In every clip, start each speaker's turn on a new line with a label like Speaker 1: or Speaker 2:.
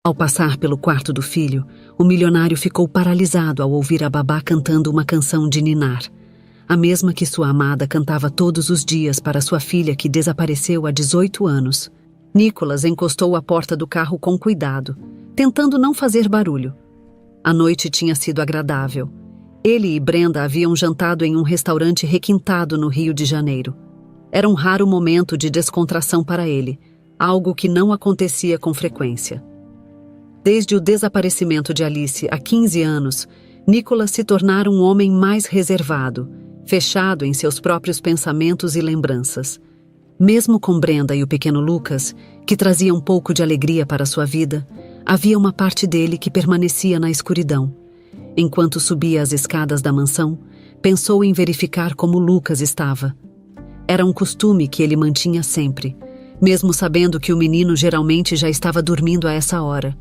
Speaker 1: Ao passar pelo quarto do filho, o milionário ficou paralisado ao ouvir a babá cantando uma canção de ninar, a mesma que sua amada cantava todos os dias para sua filha que desapareceu há 18 anos. Nicholas encostou a porta do carro com cuidado, tentando não fazer barulho. A noite tinha sido agradável. Ele e Brenda haviam jantado em um restaurante requintado no Rio de Janeiro. Era um raro momento de descontração para ele, algo que não acontecia com frequência. Desde o desaparecimento de Alice há 15 anos, Nicholas se tornara um homem mais reservado, fechado em seus próprios pensamentos e lembranças. Mesmo com Brenda e o pequeno Lucas, que trazia um pouco de alegria para sua vida, havia uma parte dele que permanecia na escuridão. Enquanto subia as escadas da mansão, pensou em verificar como Lucas estava. Era um costume que ele mantinha sempre, mesmo sabendo que o menino geralmente já estava dormindo a essa hora.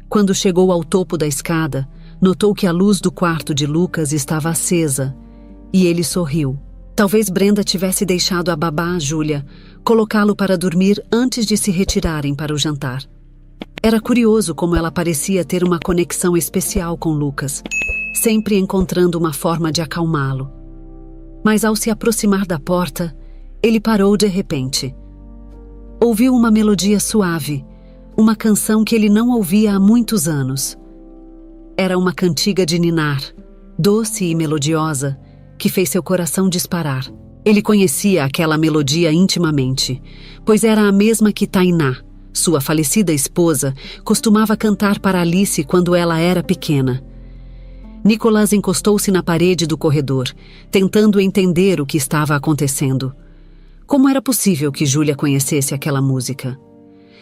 Speaker 1: Quando chegou ao topo da escada, notou que a luz do quarto de Lucas estava acesa, e ele sorriu. Talvez Brenda tivesse deixado a babá, Júlia, colocá-lo para dormir antes de se retirarem para o jantar. Era curioso como ela parecia ter uma conexão especial com Lucas, sempre encontrando uma forma de acalmá-lo. Mas ao se aproximar da porta, ele parou de repente. Ouviu uma melodia suave, uma canção que ele não ouvia há muitos anos. Era uma cantiga de ninar, doce e melodiosa, que fez seu coração disparar. Ele conhecia aquela melodia intimamente, pois era a mesma que Tainá, sua falecida esposa, costumava cantar para Alice quando ela era pequena. Nicholas encostou-se na parede do corredor, tentando entender o que estava acontecendo. Como era possível que Júlia conhecesse aquela música?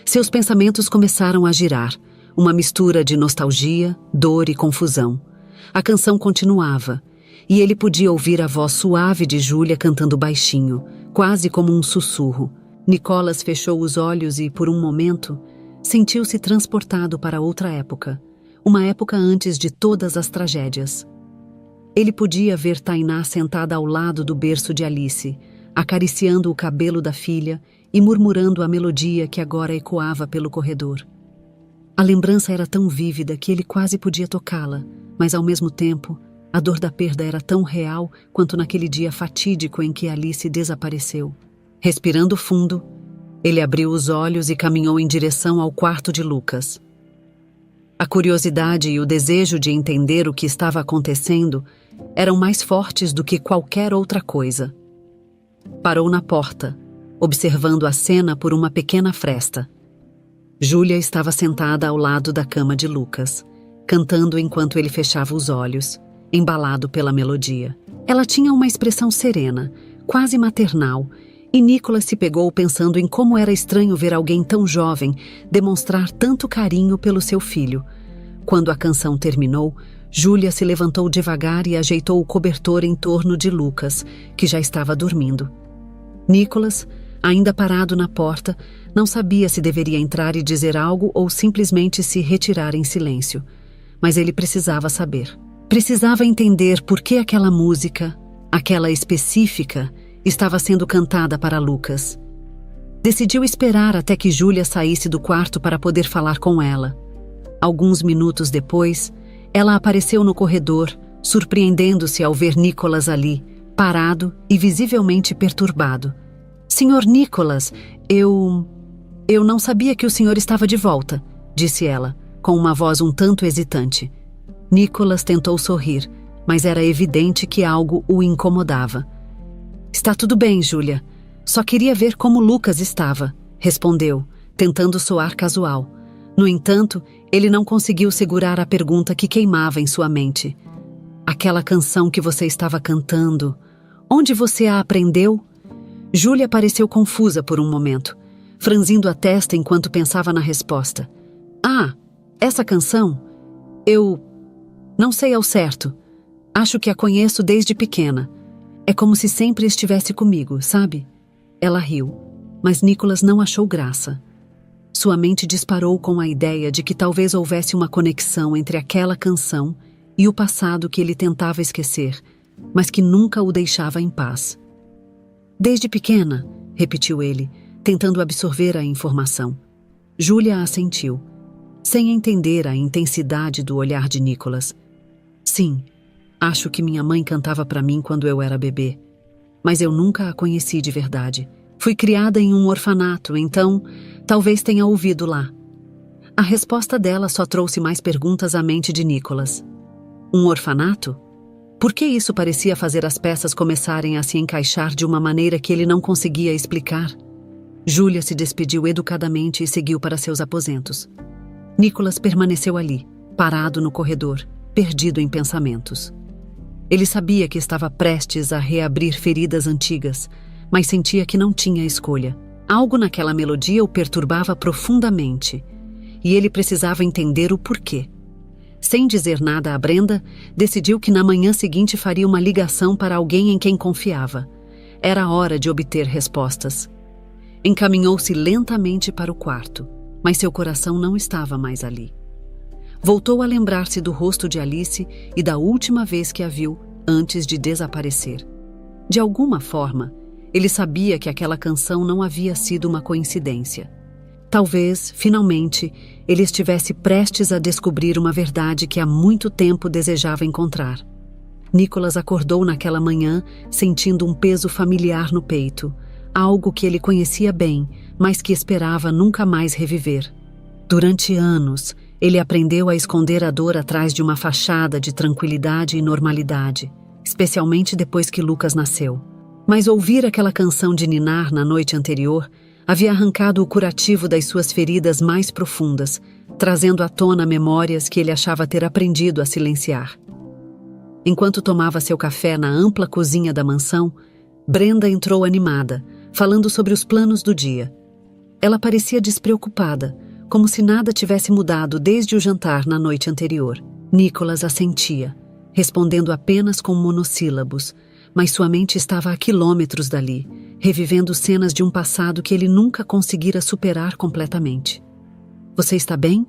Speaker 1: Seus pensamentos começaram a girar, uma mistura de nostalgia, dor e confusão. A canção continuava, e ele podia ouvir a voz suave de Júlia cantando baixinho, quase como um sussurro. Nicholas fechou os olhos e, por um momento, sentiu-se transportado para outra época, uma época antes de todas as tragédias. Ele podia ver Tainá sentada ao lado do berço de Alice, acariciando o cabelo da filha e murmurando a melodia que agora ecoava pelo corredor. A lembrança era tão vívida que ele quase podia tocá-la, mas ao mesmo tempo, a dor da perda era tão real quanto naquele dia fatídico em que Alice desapareceu. Respirando fundo, ele abriu os olhos e caminhou em direção ao quarto de Lucas. A curiosidade e o desejo de entender o que estava acontecendo eram mais fortes do que qualquer outra coisa. Parou na porta, observando a cena por uma pequena fresta. Júlia estava sentada ao lado da cama de Lucas, cantando enquanto ele fechava os olhos, embalado pela melodia. Ela tinha uma expressão serena, quase maternal, e Nicholas se pegou pensando em como era estranho ver alguém tão jovem demonstrar tanto carinho pelo seu filho. Quando a canção terminou, Júlia se levantou devagar e ajeitou o cobertor em torno de Lucas, que já estava dormindo. Nicholas, ainda parado na porta, não sabia se deveria entrar e dizer algo ou simplesmente se retirar em silêncio. Mas ele precisava saber. Precisava entender por que aquela música, aquela específica, estava sendo cantada para Lucas. Decidiu esperar até que Júlia saísse do quarto para poder falar com ela. Alguns minutos depois, ela apareceu no corredor, surpreendendo-se ao ver Nicholas ali, parado e visivelmente perturbado. "Senhor Nicholas, eu não sabia que o senhor estava de volta", disse ela, com uma voz um tanto hesitante. Nicholas tentou sorrir, mas era evidente que algo o incomodava. "Está tudo bem, Júlia. Só queria ver como Lucas estava", respondeu, tentando soar casual. No entanto, ele não conseguiu segurar a pergunta que queimava em sua mente. "Aquela canção que você estava cantando, onde você a aprendeu?" Júlia pareceu confusa por um momento, franzindo a testa enquanto pensava na resposta. "Ah, essa canção? Eu não sei ao certo. Acho que a conheço desde pequena. É como se sempre estivesse comigo, sabe?" Ela riu, mas Nicholas não achou graça. Sua mente disparou com a ideia de que talvez houvesse uma conexão entre aquela canção e o passado que ele tentava esquecer, mas que nunca o deixava em paz. "Desde pequena", repetiu ele, tentando absorver a informação. Júlia assentiu. sem entender a intensidade do olhar de Nicholas. Sim, acho que minha mãe cantava para mim quando eu era bebê, mas eu nunca a conheci de verdade. Fui criada em um orfanato, então talvez tenha ouvido lá. A resposta dela só trouxe mais perguntas à mente de Nicholas. Um orfanato? Por que isso parecia fazer as peças começarem a se encaixar de uma maneira que ele não conseguia explicar? Júlia se despediu educadamente e seguiu para seus aposentos. Nicholas permaneceu ali, parado no corredor, perdido em pensamentos. Ele sabia que estava prestes a reabrir feridas antigas, mas sentia que não tinha escolha. Algo naquela melodia o perturbava profundamente, e ele precisava entender o porquê. Sem dizer nada a Brenda, decidiu que na manhã seguinte faria uma ligação para alguém em quem confiava. Era hora de obter respostas. Encaminhou-se lentamente para o quarto, mas seu coração não estava mais ali. Voltou a lembrar-se do rosto de Alice e da última vez que a viu antes de desaparecer. De alguma forma, ele sabia que aquela canção não havia sido uma coincidência. Talvez, finalmente, ele estivesse prestes a descobrir uma verdade que há muito tempo desejava encontrar. Nicholas acordou naquela manhã sentindo um peso familiar no peito, algo que ele conhecia bem, mas que esperava nunca mais reviver. Durante anos, ele aprendeu a esconder a dor atrás de uma fachada de tranquilidade e normalidade, especialmente depois que Lucas nasceu. Mas ouvir aquela canção de ninar na noite anterior havia arrancado o curativo das suas feridas mais profundas, trazendo à tona memórias que ele achava ter aprendido a silenciar. Enquanto tomava seu café na ampla cozinha da mansão, Brenda entrou animada, falando sobre os planos do dia. Ela parecia despreocupada, como se nada tivesse mudado desde o jantar na noite anterior. Nicholas assentia, respondendo apenas com monossílabos, mas sua mente estava a quilômetros dali, revivendo cenas de um passado que ele nunca conseguira superar completamente. "Você está bem?"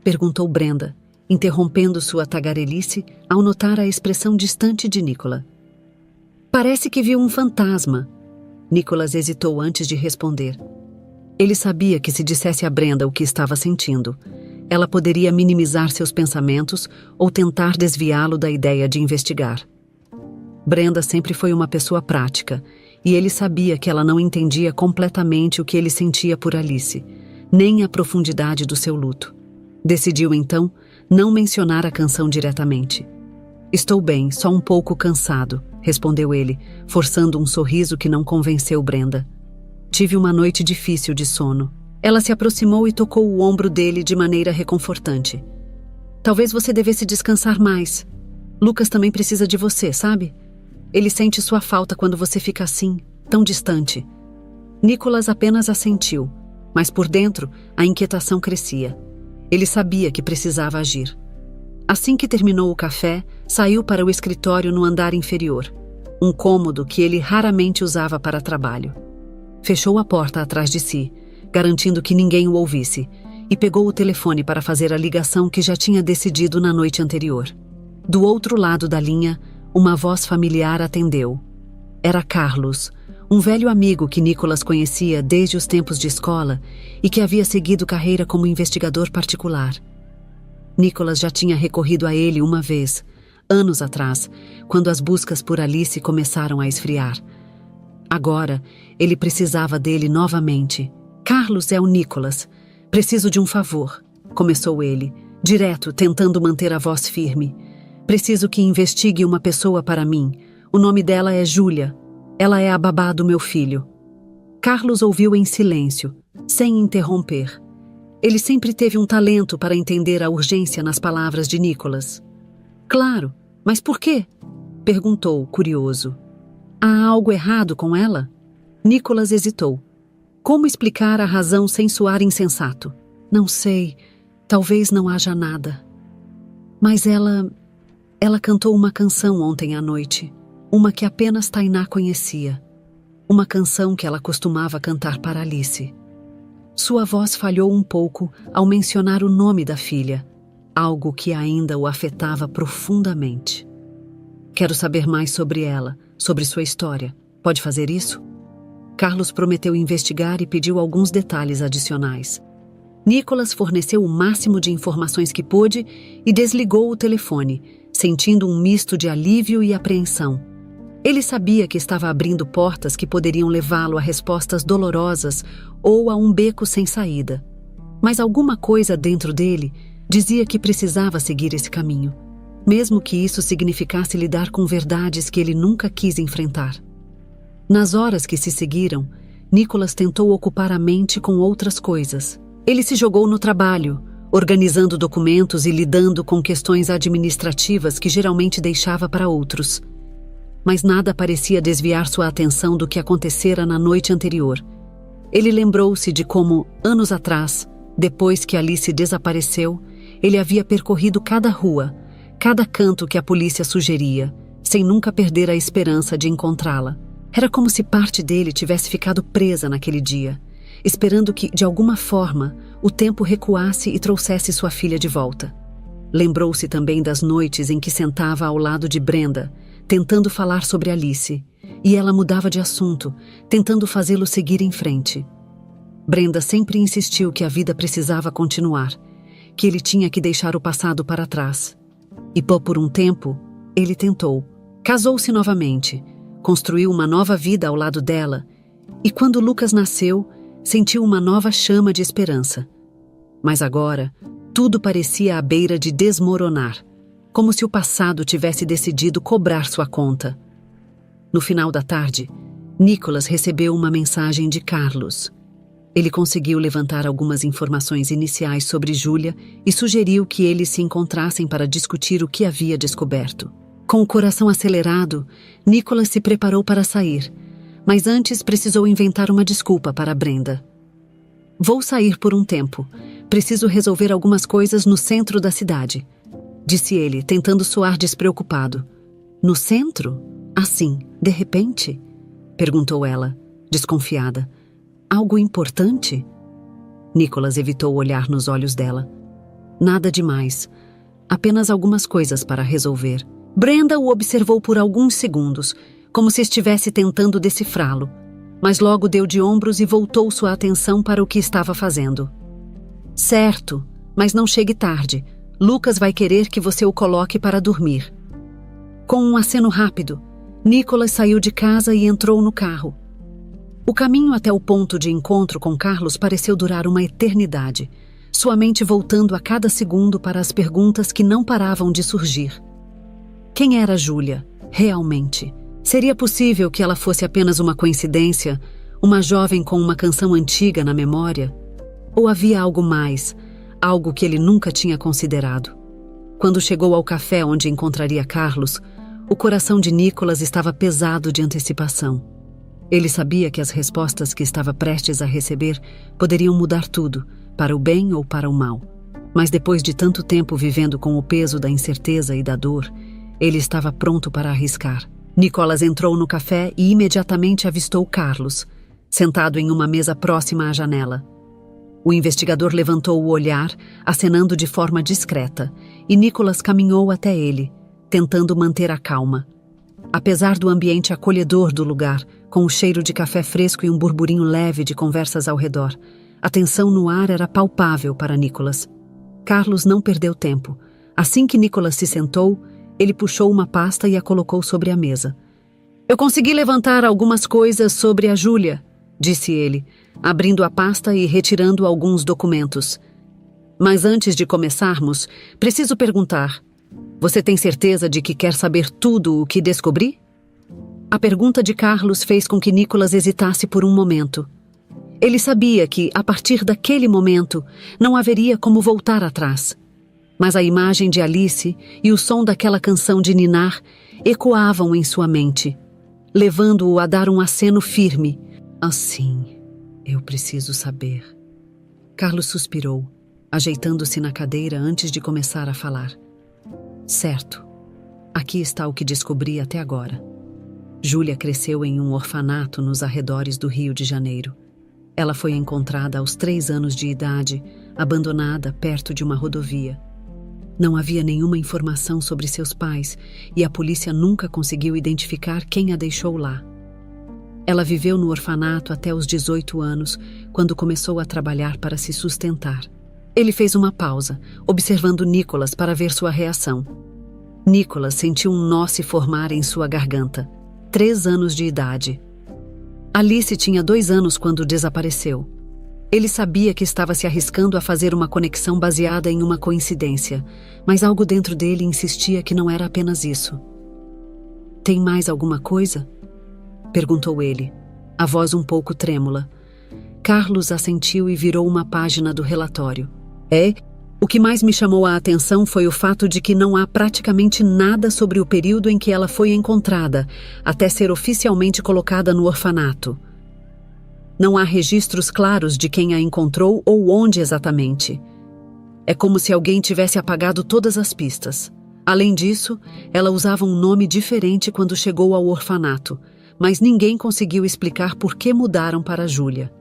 Speaker 1: perguntou Brenda, interrompendo sua tagarelice ao notar a expressão distante de Nicholas. "Parece que viu um fantasma." Nicholas hesitou antes de responder. Ele sabia que se dissesse a Brenda o que estava sentindo, ela poderia minimizar seus pensamentos ou tentar desviá-lo da ideia de investigar. Brenda sempre foi uma pessoa prática, e ele sabia que ela não entendia completamente o que ele sentia por Alice, nem a profundidade do seu luto. Decidiu, então, não mencionar a canção diretamente. "Estou bem, só um pouco cansado", respondeu ele, forçando um sorriso que não convenceu Brenda. "Tive uma noite difícil de sono." Ela se aproximou e tocou o ombro dele de maneira reconfortante. "Talvez você devesse descansar mais. Lucas também precisa de você, sabe? Ele sente sua falta quando você fica assim, tão distante." Nicholas apenas assentiu, mas por dentro a inquietação crescia. Ele sabia que precisava agir. Assim que terminou o café, saiu para o escritório no andar inferior, um cômodo que ele raramente usava para trabalho. Fechou a porta atrás de si, garantindo que ninguém o ouvisse, e pegou o telefone para fazer a ligação que já tinha decidido na noite anterior. Do outro lado da linha, uma voz familiar atendeu. Era Carlos, um velho amigo que Nicholas conhecia desde os tempos de escola e que havia seguido carreira como investigador particular. Nicholas já tinha recorrido a ele uma vez, anos atrás, quando as buscas por Alice começaram a esfriar. Agora, ele precisava dele novamente. "Carlos, é o Nicholas. Preciso de um favor", começou ele, direto, tentando manter a voz firme. "Preciso que investigue uma pessoa para mim. O nome dela é Júlia. Ela é a babá do meu filho." Carlos ouviu em silêncio, sem interromper. Ele sempre teve um talento para entender a urgência nas palavras de Nicholas. "Claro, mas por quê?" perguntou, curioso. "Há algo errado com ela?" Nicholas hesitou. Como explicar a razão sem soar insensato? "Não sei, talvez não haja nada. Mas ela cantou uma canção ontem à noite, uma que apenas Tainá conhecia. Uma canção que ela costumava cantar para Alice." Sua voz falhou um pouco ao mencionar o nome da filha, algo que ainda o afetava profundamente. "Quero saber mais sobre ela, sobre sua história. Pode fazer isso?" Carlos prometeu investigar e pediu alguns detalhes adicionais. Nicholas forneceu o máximo de informações que pôde e desligou o telefone, sentindo um misto de alívio e apreensão. Ele sabia que estava abrindo portas que poderiam levá-lo a respostas dolorosas ou a um beco sem saída. Mas alguma coisa dentro dele dizia que precisava seguir esse caminho, mesmo que isso significasse lidar com verdades que ele nunca quis enfrentar. Nas horas que se seguiram, Nicholas tentou ocupar a mente com outras coisas. Ele se jogou no trabalho, organizando documentos e lidando com questões administrativas que geralmente deixava para outros. Mas nada parecia desviar sua atenção do que acontecera na noite anterior. Ele lembrou-se de como, anos atrás, depois que Alice desapareceu, ele havia percorrido cada rua, cada canto que a polícia sugeria, sem nunca perder a esperança de encontrá-la. Era como se parte dele tivesse ficado presa naquele dia, esperando que, de alguma forma, o tempo recuasse e trouxesse sua filha de volta. Lembrou-se também das noites em que sentava ao lado de Brenda, tentando falar sobre Alice, e ela mudava de assunto, tentando fazê-lo seguir em frente. Brenda sempre insistiu que a vida precisava continuar, que ele tinha que deixar o passado para trás. E por um tempo, ele tentou. Casou-se novamente, construiu uma nova vida ao lado dela, e quando Lucas nasceu, sentiu uma nova chama de esperança. Mas agora, tudo parecia à beira de desmoronar, como se o passado tivesse decidido cobrar sua conta. No final da tarde, Nicholas recebeu uma mensagem de Carlos. Ele conseguiu levantar algumas informações iniciais sobre Júlia e sugeriu que eles se encontrassem para discutir o que havia descoberto. Com o coração acelerado, Nicholas se preparou para sair, mas antes precisou inventar uma desculpa para Brenda. "Vou sair por um tempo. Preciso resolver algumas coisas no centro da cidade", disse ele, tentando soar despreocupado. "No centro? Assim, de repente?" perguntou ela, desconfiada. "Algo importante?" Nicholas evitou olhar nos olhos dela. "Nada demais. Apenas algumas coisas para resolver." Brenda o observou por alguns segundos, como se estivesse tentando decifrá-lo, mas logo deu de ombros e voltou sua atenção para o que estava fazendo. "Certo, mas não chegue tarde. Lucas vai querer que você o coloque para dormir." Com um aceno rápido, Nicholas saiu de casa e entrou no carro. O caminho até o ponto de encontro com Carlos pareceu durar uma eternidade, sua mente voltando a cada segundo para as perguntas que não paravam de surgir. Quem era Júlia, realmente? Seria possível que ela fosse apenas uma coincidência, uma jovem com uma canção antiga na memória? Ou havia algo mais, algo que ele nunca tinha considerado? Quando chegou ao café onde encontraria Carlos, o coração de Nicholas estava pesado de antecipação. Ele sabia que as respostas que estava prestes a receber poderiam mudar tudo, para o bem ou para o mal. Mas depois de tanto tempo vivendo com o peso da incerteza e da dor, ele estava pronto para arriscar. Nicholas entrou no café e imediatamente avistou Carlos, sentado em uma mesa próxima à janela. O investigador levantou o olhar, acenando de forma discreta, e Nicholas caminhou até ele, tentando manter a calma. Apesar do ambiente acolhedor do lugar, com o cheiro de café fresco e um burburinho leve de conversas ao redor, a tensão no ar era palpável para Nicholas. Carlos não perdeu tempo. Assim que Nicholas se sentou, ele puxou uma pasta e a colocou sobre a mesa. "Eu consegui levantar algumas coisas sobre a Júlia", disse ele, abrindo a pasta e retirando alguns documentos. "Mas antes de começarmos, preciso perguntar: você tem certeza de que quer saber tudo o que descobri?" A pergunta de Carlos fez com que Nicholas hesitasse por um momento. Ele sabia que, a partir daquele momento, não haveria como voltar atrás. Mas a imagem de Alice e o som daquela canção de ninar ecoavam em sua mente, levando-o a dar um aceno firme. "Assim, eu preciso saber." Carlos suspirou, ajeitando-se na cadeira antes de começar a falar. "Certo. Aqui está o que descobri até agora. Júlia cresceu em um orfanato nos arredores do Rio de Janeiro. Ela foi encontrada aos 3 anos de idade, abandonada perto de uma rodovia. Não havia nenhuma informação sobre seus pais e a polícia nunca conseguiu identificar quem a deixou lá. Ela viveu no orfanato até os 18 anos, quando começou a trabalhar para se sustentar. Ele fez uma pausa, observando Nicholas para ver sua reação. Nicholas sentiu um nó se formar em sua garganta. 3 anos de idade. Alice tinha 2 anos quando desapareceu. Ele sabia que estava se arriscando a fazer uma conexão baseada em uma coincidência, mas algo dentro dele insistia que não era apenas isso. "Tem mais alguma coisa?" perguntou ele, a voz um pouco trêmula. Carlos assentiu e virou uma página do relatório. O que mais me chamou a atenção foi o fato de que não há praticamente nada sobre o período em que ela foi encontrada, até ser oficialmente colocada no orfanato. Não há registros claros de quem a encontrou ou onde exatamente. É como se alguém tivesse apagado todas as pistas. Além disso, ela usava um nome diferente quando chegou ao orfanato, mas ninguém conseguiu explicar por que mudaram para Júlia.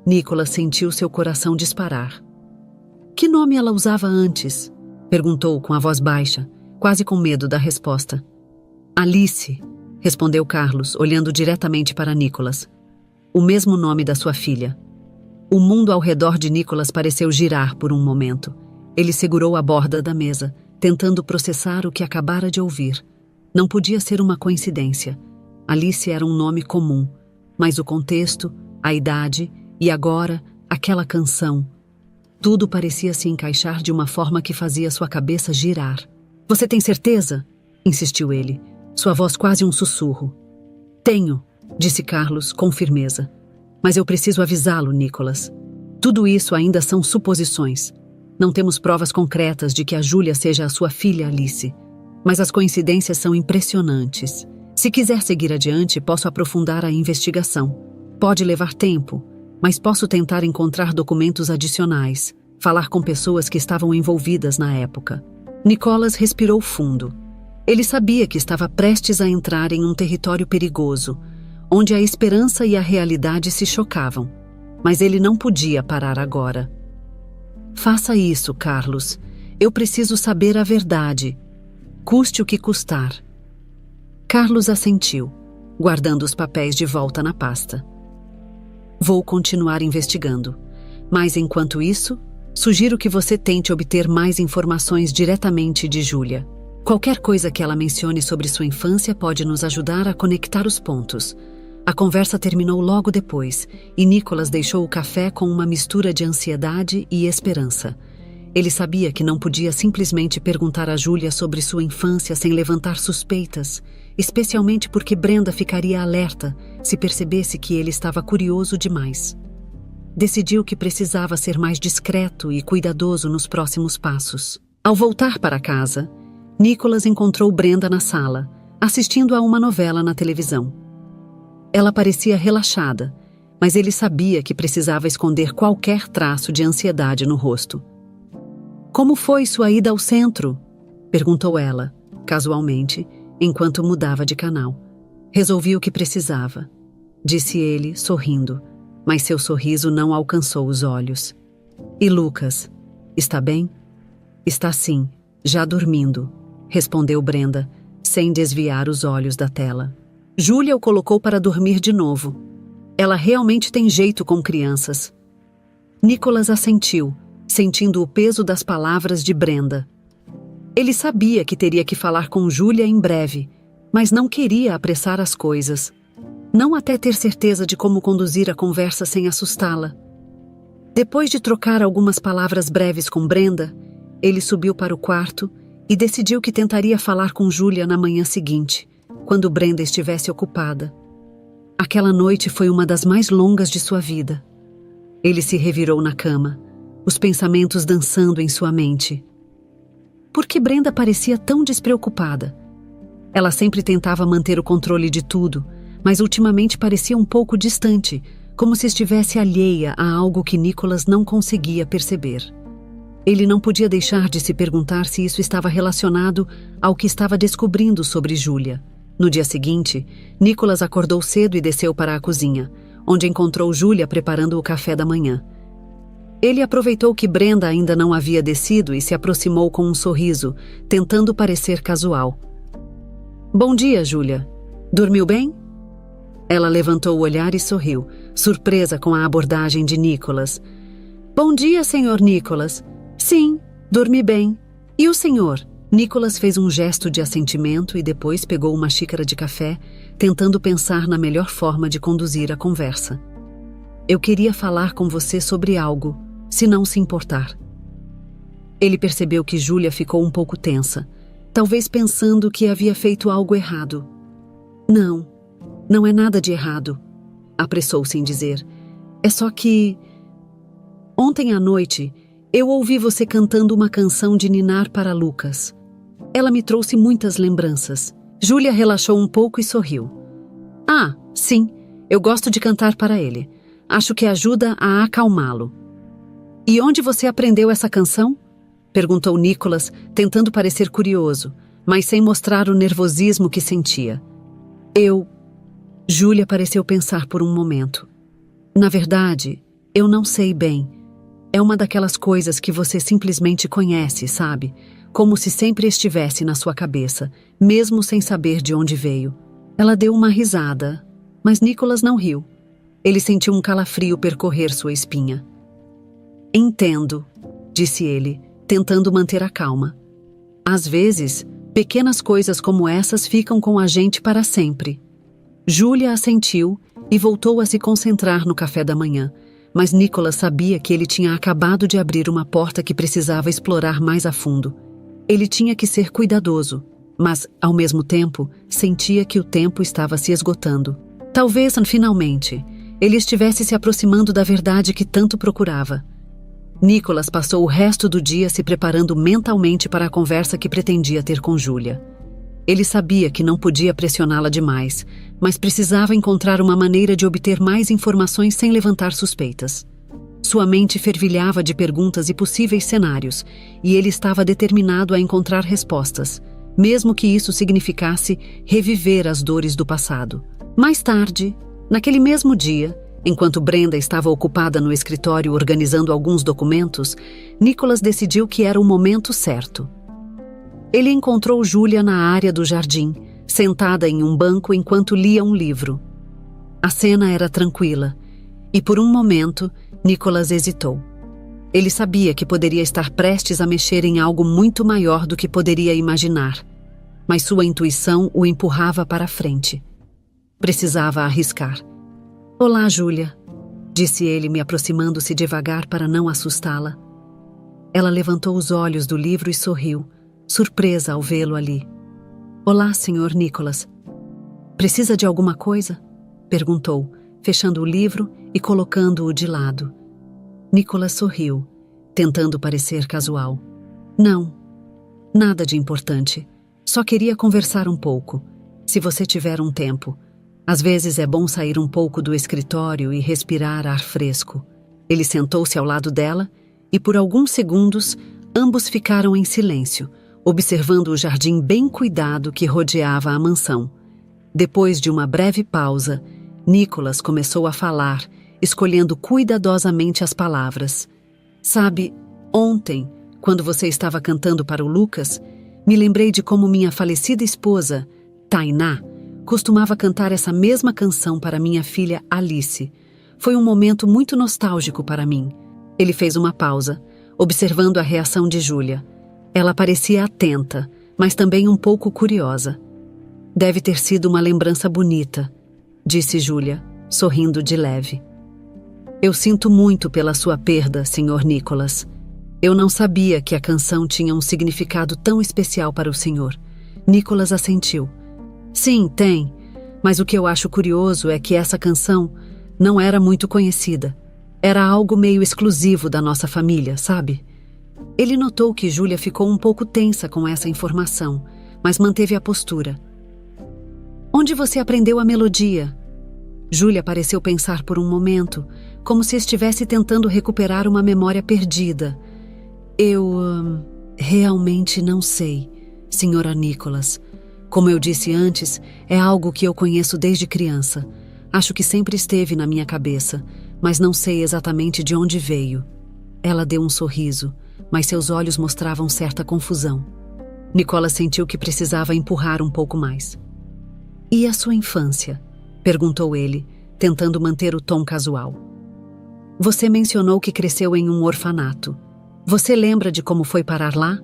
Speaker 1: Nicholas sentiu seu coração disparar. "Que nome ela usava antes?" perguntou com a voz baixa, quase com medo da resposta. "Alice", respondeu Carlos, olhando diretamente para Nicholas. "O mesmo nome da sua filha." O mundo ao redor de Nicholas pareceu girar por um momento. Ele segurou a borda da mesa, tentando processar o que acabara de ouvir. Não podia ser uma coincidência. Alice era um nome comum, mas o contexto, a idade e agora aquela canção. Tudo parecia se encaixar de uma forma que fazia sua cabeça girar. "Você tem certeza?" insistiu ele, sua voz quase um sussurro. "Tenho", disse Carlos com firmeza. "Mas eu preciso avisá-lo, Nicholas. Tudo isso ainda são suposições. Não temos provas concretas de que a Júlia seja a sua filha Alice. Mas as coincidências são impressionantes. Se quiser seguir adiante, posso aprofundar a investigação. Pode levar tempo, mas posso tentar encontrar documentos adicionais, falar com pessoas que estavam envolvidas na época." Nicholas respirou fundo. Ele sabia que estava prestes a entrar em um território perigoso, onde a esperança e a realidade se chocavam. Mas ele não podia parar agora. "Faça isso, Carlos. Eu preciso saber a verdade. Custe o que custar." Carlos assentiu, guardando os papéis de volta na pasta. "Vou continuar investigando, mas enquanto isso, sugiro que você tente obter mais informações diretamente de Júlia. Qualquer coisa que ela mencione sobre sua infância pode nos ajudar a conectar os pontos." A conversa terminou logo depois, e Nicholas deixou o café com uma mistura de ansiedade e esperança. Ele sabia que não podia simplesmente perguntar a Júlia sobre sua infância sem levantar suspeitas, especialmente porque Brenda ficaria alerta se percebesse que ele estava curioso demais. Decidiu que precisava ser mais discreto e cuidadoso nos próximos passos. Ao voltar para casa, Nicholas encontrou Brenda na sala, assistindo a uma novela na televisão. Ela parecia relaxada, mas ele sabia que precisava esconder qualquer traço de ansiedade no rosto. "Como foi sua ida ao centro?" perguntou ela, casualmente, enquanto mudava de canal. "Resolvi o que precisava", disse ele, sorrindo, mas seu sorriso não alcançou os olhos. "E Lucas, está bem?" "Está sim, já dormindo", respondeu Brenda, sem desviar os olhos da tela. "Júlia o colocou para dormir de novo. Ela realmente tem jeito com crianças." Nicholas assentiu, sentindo o peso das palavras de Brenda. Ele sabia que teria que falar com Júlia em breve, mas não queria apressar as coisas. Não até ter certeza de como conduzir a conversa sem assustá-la. Depois de trocar algumas palavras breves com Brenda, ele subiu para o quarto e decidiu que tentaria falar com Júlia na manhã seguinte, quando Brenda estivesse ocupada. Aquela noite foi uma das mais longas de sua vida. Ele se revirou na cama, os pensamentos dançando em sua mente. Por que Brenda parecia tão despreocupada? Ela sempre tentava manter o controle de tudo, mas ultimamente parecia um pouco distante, como se estivesse alheia a algo que Nicholas não conseguia perceber. Ele não podia deixar de se perguntar se isso estava relacionado ao que estava descobrindo sobre Júlia. No dia seguinte, Nicholas acordou cedo e desceu para a cozinha, onde encontrou Júlia preparando o café da manhã. Ele aproveitou que Brenda ainda não havia descido e se aproximou com um sorriso, tentando parecer casual. "Bom dia, Júlia. Dormiu bem?" Ela levantou o olhar e sorriu, surpresa com a abordagem de Nicholas. Bom dia, Sr. Nicholas. Sim, dormi bem. E o senhor? Nicholas fez um gesto de assentimento e depois pegou uma xícara de café, tentando pensar na melhor forma de conduzir a conversa. Eu queria falar com você sobre algo, se não se importar. Ele percebeu que Júlia ficou um pouco tensa, talvez pensando que havia feito algo errado. Não é nada de errado, apressou-se em dizer. É só que... Ontem à noite, eu ouvi você cantando uma canção de ninar para Lucas. Ela me trouxe muitas lembranças. Júlia relaxou um pouco e sorriu. Ah, sim, eu gosto de cantar para ele. Acho que ajuda a acalmá-lo. E onde você aprendeu essa canção? Perguntou Nicholas, tentando parecer curioso, mas sem mostrar o nervosismo que sentia. Júlia pareceu pensar por um momento. Na verdade, eu não sei bem. É uma daquelas coisas que você simplesmente conhece, sabe? Como se sempre estivesse na sua cabeça, mesmo sem saber de onde veio. Ela deu uma risada, mas Nicholas não riu. Ele sentiu um calafrio percorrer sua espinha. Entendo, disse ele, tentando manter a calma. Às vezes, pequenas coisas como essas ficam com a gente para sempre. Júlia assentiu e voltou a se concentrar no café da manhã, mas Nicholas sabia que ele tinha acabado de abrir uma porta que precisava explorar mais a fundo. Ele tinha que ser cuidadoso, mas, ao mesmo tempo, sentia que o tempo estava se esgotando. Talvez, finalmente, ele estivesse se aproximando da verdade que tanto procurava. Nicholas passou o resto do dia se preparando mentalmente para a conversa que pretendia ter com Júlia. Ele sabia que não podia pressioná-la demais, mas precisava encontrar uma maneira de obter mais informações sem levantar suspeitas. Sua mente fervilhava de perguntas e possíveis cenários, e ele estava determinado a encontrar respostas, mesmo que isso significasse reviver as dores do passado. Mais tarde, naquele mesmo dia, enquanto Brenda estava ocupada no escritório organizando alguns documentos, Nicholas decidiu que era o momento certo. Ele encontrou Júlia na área do jardim, sentada em um banco enquanto lia um livro. A cena era tranquila, e por um momento, Nicholas hesitou. Ele sabia que poderia estar prestes a mexer em algo muito maior do que poderia imaginar, mas sua intuição o empurrava para a frente. Precisava arriscar. Olá, Júlia, disse ele, me aproximando-se devagar para não assustá-la. Ela levantou os olhos do livro e sorriu, surpresa ao vê-lo ali. Olá, Sr. Nicholas. Precisa de alguma coisa? Perguntou, fechando o livro e colocando-o de lado. Nicholas sorriu, tentando parecer casual. Não, nada de importante. Só queria conversar um pouco, se você tiver um tempo. Às vezes é bom sair um pouco do escritório e respirar ar fresco. Ele sentou-se ao lado dela e, por alguns segundos, ambos ficaram em silêncio, observando o jardim bem cuidado que rodeava a mansão. Depois de uma breve pausa, Nicholas começou a falar, escolhendo cuidadosamente as palavras. Sabe, ontem, quando você estava cantando para o Lucas, me lembrei de como minha falecida esposa, Tainá, costumava cantar essa mesma canção para minha filha Alice. Foi um momento muito nostálgico para mim. Ele fez uma pausa, observando a reação de Júlia. Ela parecia atenta, mas também um pouco curiosa. Deve ter sido uma lembrança bonita, disse Júlia, sorrindo de leve. Eu sinto muito pela sua perda, Sr. Nicholas. Eu não sabia que a canção tinha um significado tão especial para o senhor. Nicholas assentiu. Sim, tem, mas o que eu acho curioso é que essa canção não era muito conhecida. Era algo meio exclusivo da nossa família, sabe? Ele notou que Júlia ficou um pouco tensa com essa informação, mas manteve a postura. Onde você aprendeu a melodia? Júlia pareceu pensar por um momento, como se estivesse tentando recuperar uma memória perdida. Eu realmente não sei, Sra. Nicholas. Como eu disse antes, é algo que eu conheço desde criança. Acho que sempre esteve na minha cabeça, mas não sei exatamente de onde veio. Ela deu um sorriso, mas seus olhos mostravam certa confusão. Nicholas sentiu que precisava empurrar um pouco mais. E a sua infância? Perguntou ele, tentando manter o tom casual. Você mencionou que cresceu em um orfanato. Você lembra de como foi parar lá?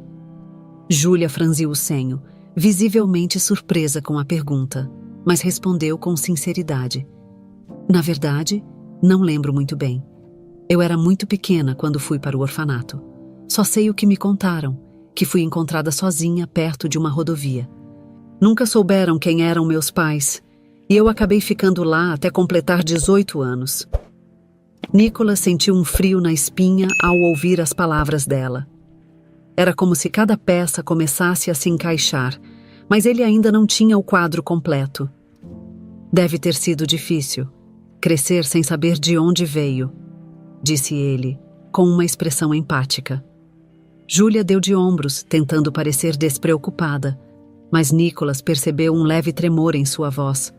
Speaker 1: Júlia franziu o senho, visivelmente surpresa com a pergunta, mas respondeu com sinceridade. Na verdade, não lembro muito bem. Eu era muito pequena quando fui para o orfanato. Só sei o que me contaram, que fui encontrada sozinha perto de uma rodovia. Nunca souberam quem eram meus pais, e eu acabei ficando lá até completar 18 anos. Nicholas sentiu um frio na espinha ao ouvir as palavras dela. Era como se cada peça começasse a se encaixar, mas ele ainda não tinha o quadro completo. Deve ter sido difícil, crescer sem saber de onde veio, disse ele, com uma expressão empática. Júlia deu de ombros, tentando parecer despreocupada, mas Nicholas percebeu um leve tremor em sua voz.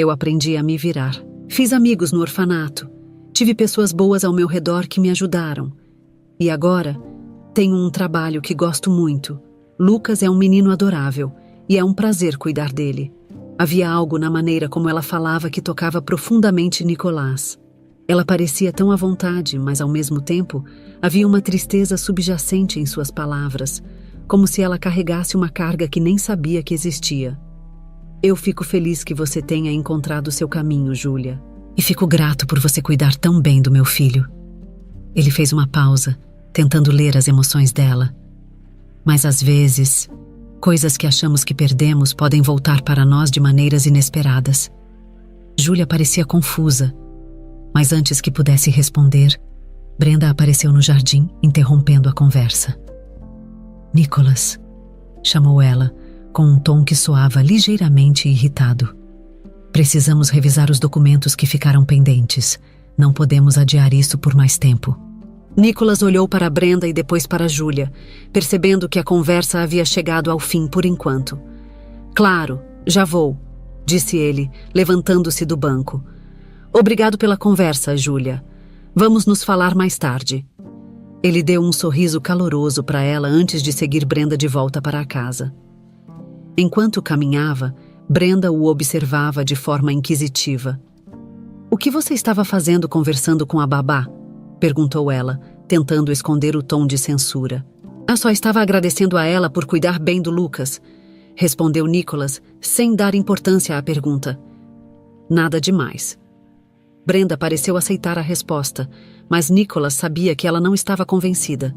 Speaker 1: Eu aprendi a me virar. Fiz amigos no orfanato. Tive pessoas boas ao meu redor que me ajudaram. E agora, tenho um trabalho que gosto muito. Lucas é um menino adorável, e é um prazer cuidar dele. Havia algo na maneira como ela falava que tocava profundamente Nicolás. Ela parecia tão à vontade, mas ao mesmo tempo, havia uma tristeza subjacente em suas palavras, como se ela carregasse uma carga que nem sabia que existia. Eu fico feliz que você tenha encontrado seu caminho, Júlia. E fico grato por você cuidar tão bem do meu filho. Ele fez uma pausa, tentando ler as emoções dela. Mas às vezes, coisas que achamos que perdemos podem voltar para nós de maneiras inesperadas. Júlia parecia confusa, mas antes que pudesse responder, Brenda apareceu no jardim, interrompendo a conversa. Nicholas, chamou ela, com um tom que soava ligeiramente irritado. Precisamos revisar os documentos que ficaram pendentes. Não podemos adiar isso por mais tempo. Nicholas olhou para Brenda e depois para Júlia, percebendo que a conversa havia chegado ao fim por enquanto. Claro, já vou, disse ele, levantando-se do banco. Obrigado pela conversa, Júlia. Vamos nos falar mais tarde. Ele deu um sorriso caloroso para ela antes de seguir Brenda de volta para a casa. Enquanto caminhava, Brenda o observava de forma inquisitiva. O que você estava fazendo conversando com a babá? Perguntou ela, tentando esconder o tom de censura. Só estava agradecendo a ela por cuidar bem do Lucas, respondeu Nicholas, sem dar importância à pergunta. Nada demais. Brenda pareceu aceitar a resposta, mas Nicholas sabia que ela não estava convencida.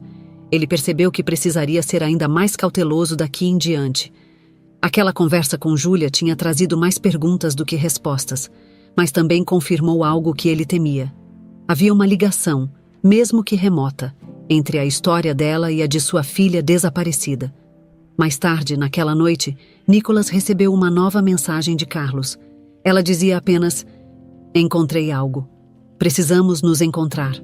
Speaker 1: Ele percebeu que precisaria ser ainda mais cauteloso daqui em diante. Aquela conversa com Júlia tinha trazido mais perguntas do que respostas, mas também confirmou algo que ele temia. Havia uma ligação, mesmo que remota, entre a história dela e a de sua filha desaparecida. Mais tarde, naquela noite, Nicholas recebeu uma nova mensagem de Carlos. Ela dizia apenas: encontrei algo. Precisamos nos encontrar.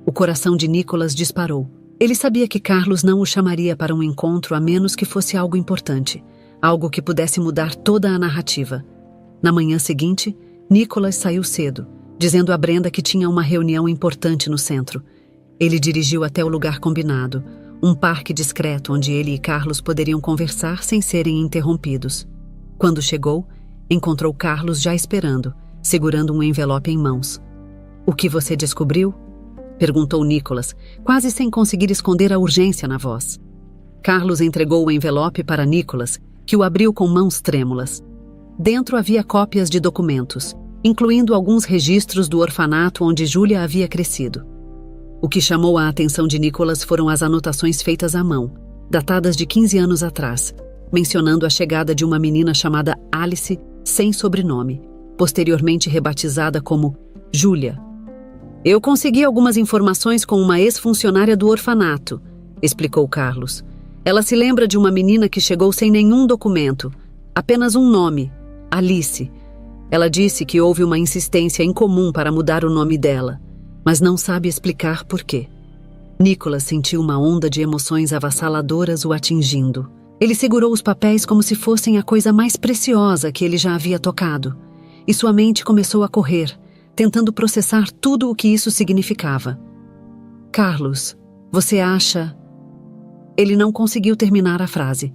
Speaker 1: O coração de Nicholas disparou. Ele sabia que Carlos não o chamaria para um encontro a menos que fosse algo importante, algo que pudesse mudar toda a narrativa. Na manhã seguinte, Nicholas saiu cedo, dizendo a Brenda que tinha uma reunião importante no centro. Ele dirigiu até o lugar combinado, um parque discreto onde ele e Carlos poderiam conversar sem serem interrompidos. Quando chegou, encontrou Carlos já esperando, segurando um envelope em mãos. O que você descobriu? Perguntou Nicholas, quase sem conseguir esconder a urgência na voz. Carlos entregou o envelope para Nicholas, que o abriu com mãos trêmulas. Dentro havia cópias de documentos, incluindo alguns registros do orfanato onde Júlia havia crescido. O que chamou a atenção de Nicholas foram as anotações feitas à mão, datadas de 15 anos atrás, mencionando a chegada de uma menina chamada Alice, sem sobrenome, posteriormente rebatizada como Júlia. Eu consegui algumas informações com uma ex-funcionária do orfanato, explicou Carlos. Ela se lembra de uma menina que chegou sem nenhum documento, apenas um nome, Alice. Ela disse que houve uma insistência incomum para mudar o nome dela, mas não sabe explicar por quê. Nicholas sentiu uma onda de emoções avassaladoras o atingindo. Ele segurou os papéis como se fossem a coisa mais preciosa que ele já havia tocado, e sua mente começou a correr, tentando processar tudo o que isso significava. Carlos, você acha... Ele não conseguiu terminar a frase.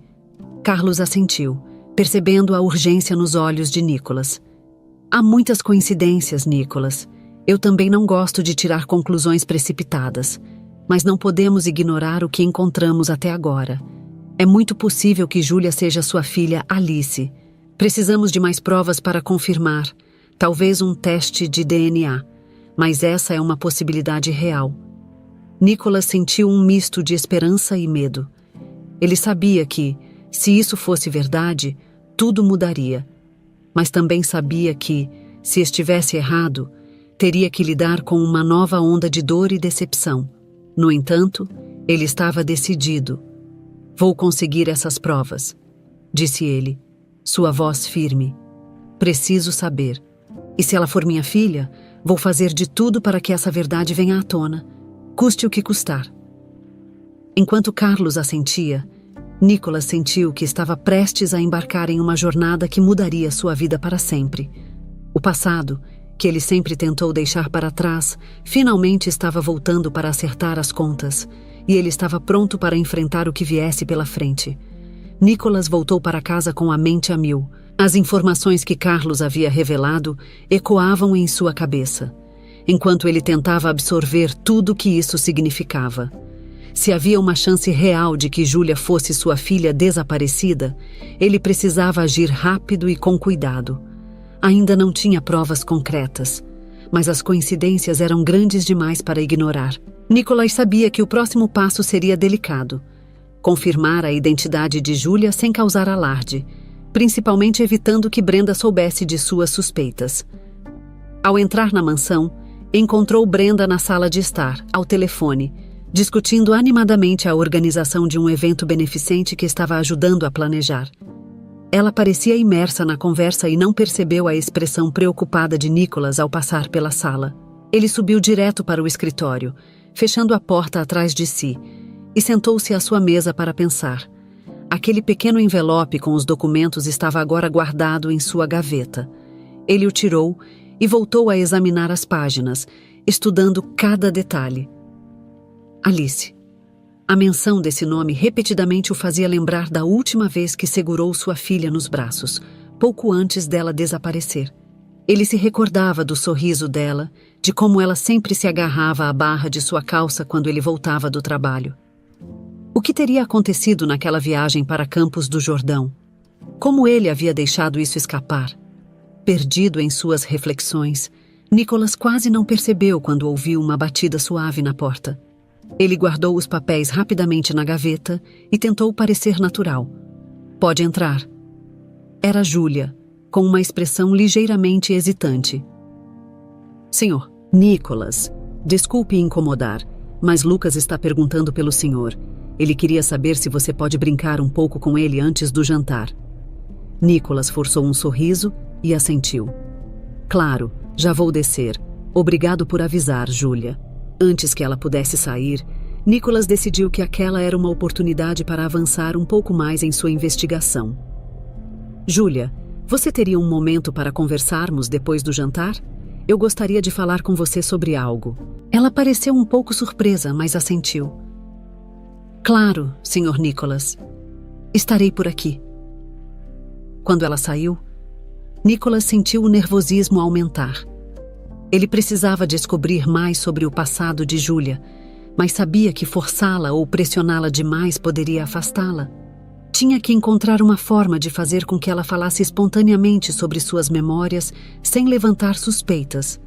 Speaker 1: Carlos assentiu, percebendo a urgência nos olhos de Nicholas. Há muitas coincidências, Nicholas. Eu também não gosto de tirar conclusões precipitadas, mas não podemos ignorar o que encontramos até agora. É muito possível que Julia seja sua filha Alice. Precisamos de mais provas para confirmar, talvez um teste de DNA, mas essa é uma possibilidade real. Nicholas sentiu um misto de esperança e medo. Ele sabia que, se isso fosse verdade, tudo mudaria. Mas também sabia que, se estivesse errado, teria que lidar com uma nova onda de dor e decepção. No entanto, ele estava decidido. Vou conseguir essas provas, disse ele, sua voz firme. Preciso saber. E se ela for minha filha, vou fazer de tudo para que essa verdade venha à tona, custe o que custar. Enquanto Carlos assentia, Nicholas sentiu que estava prestes a embarcar em uma jornada que mudaria sua vida para sempre. O passado, que ele sempre tentou deixar para trás, finalmente estava voltando para acertar as contas, e ele estava pronto para enfrentar o que viesse pela frente. Nicholas voltou para casa com a mente a mil. As informações que Carlos havia revelado ecoavam em sua cabeça, enquanto ele tentava absorver tudo o que isso significava. Se havia uma chance real de que Julia fosse sua filha desaparecida, ele precisava agir rápido e com cuidado. Ainda não tinha provas concretas, mas as coincidências eram grandes demais para ignorar. Nicholas sabia que o próximo passo seria delicado. Confirmar a identidade de Julia sem causar alarde, principalmente evitando que Brenda soubesse de suas suspeitas. Ao entrar na mansão, encontrou Brenda na sala de estar, ao telefone, discutindo animadamente a organização de um evento beneficente que estava ajudando a planejar. Ela parecia imersa na conversa e não percebeu a expressão preocupada de Nicholas ao passar pela sala. Ele subiu direto para o escritório, fechando a porta atrás de si, e sentou-se à sua mesa para pensar. Aquele pequeno envelope com os documentos estava agora guardado em sua gaveta. Ele o tirou e voltou a examinar as páginas, estudando cada detalhe. Alice. A menção desse nome repetidamente o fazia lembrar da última vez que segurou sua filha nos braços, pouco antes dela desaparecer. Ele se recordava do sorriso dela, de como ela sempre se agarrava à barra de sua calça quando ele voltava do trabalho. O que teria acontecido naquela viagem para Campos do Jordão? Como ele havia deixado isso escapar? Perdido em suas reflexões, Nicholas quase não percebeu quando ouviu uma batida suave na porta. Ele guardou os papéis rapidamente na gaveta e tentou parecer natural. Pode entrar. Era Julia, com uma expressão ligeiramente hesitante. Senhor, Nicholas, desculpe incomodar, mas Lucas está perguntando pelo senhor. Ele queria saber se você pode brincar um pouco com ele antes do jantar. Nicholas forçou um sorriso e assentiu. Claro, já vou descer. Obrigado por avisar, Julia. Antes que ela pudesse sair, Nicholas decidiu que aquela era uma oportunidade para avançar um pouco mais em sua investigação. Julia, você teria um momento para conversarmos depois do jantar? Eu gostaria de falar com você sobre algo. Ela pareceu um pouco surpresa, mas assentiu. Claro, Sr. Nicholas. Estarei por aqui. Quando ela saiu, Nicholas sentiu o nervosismo aumentar. Ele precisava descobrir mais sobre o passado de Julia, mas sabia que forçá-la ou pressioná-la demais poderia afastá-la. Tinha que encontrar uma forma de fazer com que ela falasse espontaneamente sobre suas memórias sem levantar suspeitas.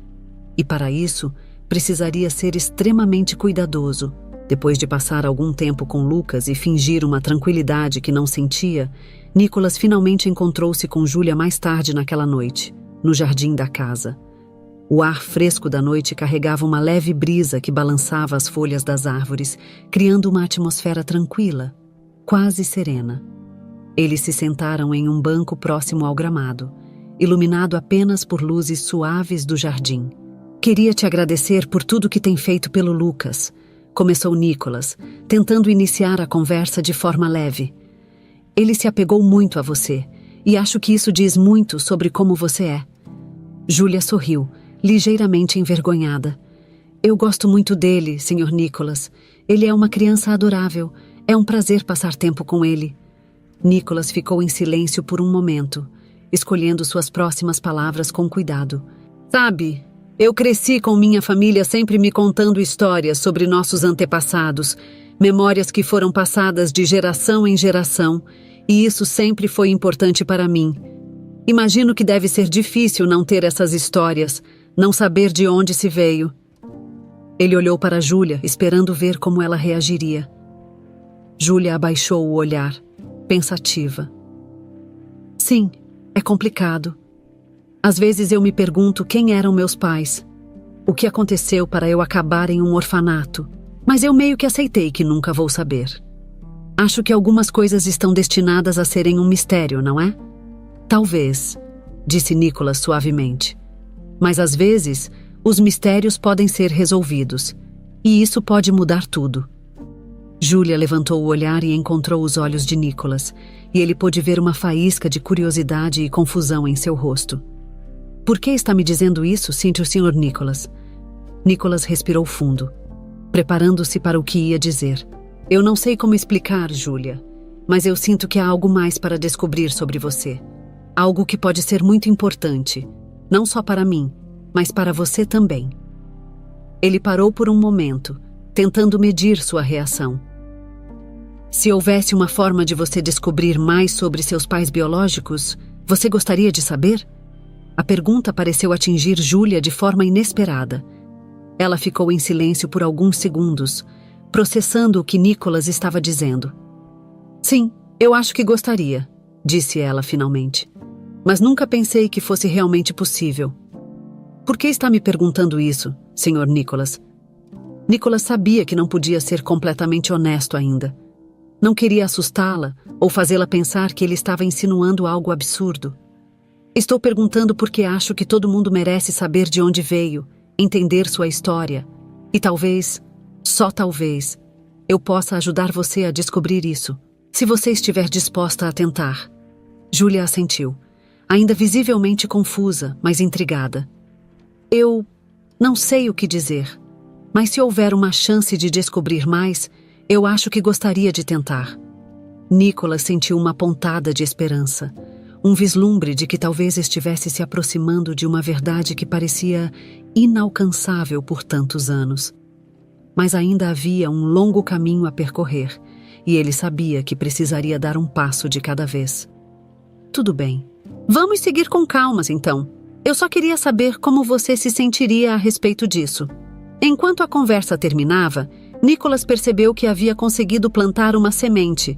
Speaker 1: E para isso, precisaria ser extremamente cuidadoso. Depois de passar algum tempo com Lucas e fingir uma tranquilidade que não sentia, Nicholas finalmente encontrou-se com Julia mais tarde naquela noite, no jardim da casa. O ar fresco da noite carregava uma leve brisa que balançava as folhas das árvores, criando uma atmosfera tranquila, quase serena. Eles se sentaram em um banco próximo ao gramado, iluminado apenas por luzes suaves do jardim. Queria te agradecer por tudo que tem feito pelo Lucas, começou Nicholas, tentando iniciar a conversa de forma leve. Ele se apegou muito a você, e acho que isso diz muito sobre como você é. Julia sorriu, ligeiramente envergonhada. Eu gosto muito dele, Sr. Nicholas. Ele é uma criança adorável. É um prazer passar tempo com ele. Nicholas ficou em silêncio por um momento, escolhendo suas próximas palavras com cuidado. Sabe, eu cresci com minha família sempre me contando histórias sobre nossos antepassados, memórias que foram passadas de geração em geração, e isso sempre foi importante para mim. Imagino que deve ser difícil não ter essas histórias, não saber de onde se veio. Ele olhou para Júlia, esperando ver como ela reagiria. Júlia abaixou o olhar, pensativa. Sim, é complicado. Às vezes eu me pergunto quem eram meus pais. O que aconteceu para eu acabar em um orfanato? Mas eu meio que aceitei que nunca vou saber. Acho que algumas coisas estão destinadas a serem um mistério, não é? Talvez, disse Nicholas suavemente. Mas às vezes, os mistérios podem ser resolvidos. E isso pode mudar tudo. Júlia levantou o olhar e encontrou os olhos de Nicholas, e ele pôde ver uma faísca de curiosidade e confusão em seu rosto. Por que está me dizendo isso, sinto o Sr. Nicholas? Nicholas respirou fundo, preparando-se para o que ia dizer. Eu não sei como explicar, Júlia, mas eu sinto que há algo mais para descobrir sobre você. Algo que pode ser muito importante, não só para mim, mas para você também. Ele parou por um momento, tentando medir sua reação. Se houvesse uma forma de você descobrir mais sobre seus pais biológicos, você gostaria de saber? A pergunta pareceu atingir Júlia de forma inesperada. Ela ficou em silêncio por alguns segundos, processando o que Nicholas estava dizendo. Sim, eu acho que gostaria, disse ela finalmente. Mas nunca pensei que fosse realmente possível. Por que está me perguntando isso, Sr. Nicholas? Nicholas sabia que não podia ser completamente honesto ainda. Não queria assustá-la ou fazê-la pensar que ele estava insinuando algo absurdo. Estou perguntando porque acho que todo mundo merece saber de onde veio, entender sua história. E talvez, só talvez, eu possa ajudar você a descobrir isso, se você estiver disposta a tentar. Júlia assentiu, ainda visivelmente confusa, mas intrigada. Eu não sei o que dizer, mas se houver uma chance de descobrir mais, eu acho que gostaria de tentar. Nicholas sentiu uma pontada de esperança, um vislumbre de que talvez estivesse se aproximando de uma verdade que parecia inalcançável por tantos anos. Mas ainda havia um longo caminho a percorrer, e ele sabia que precisaria dar um passo de cada vez. Tudo bem. Vamos seguir com calmas, então. Eu só queria saber como você se sentiria a respeito disso. Enquanto a conversa terminava, Nicholas percebeu que havia conseguido plantar uma semente.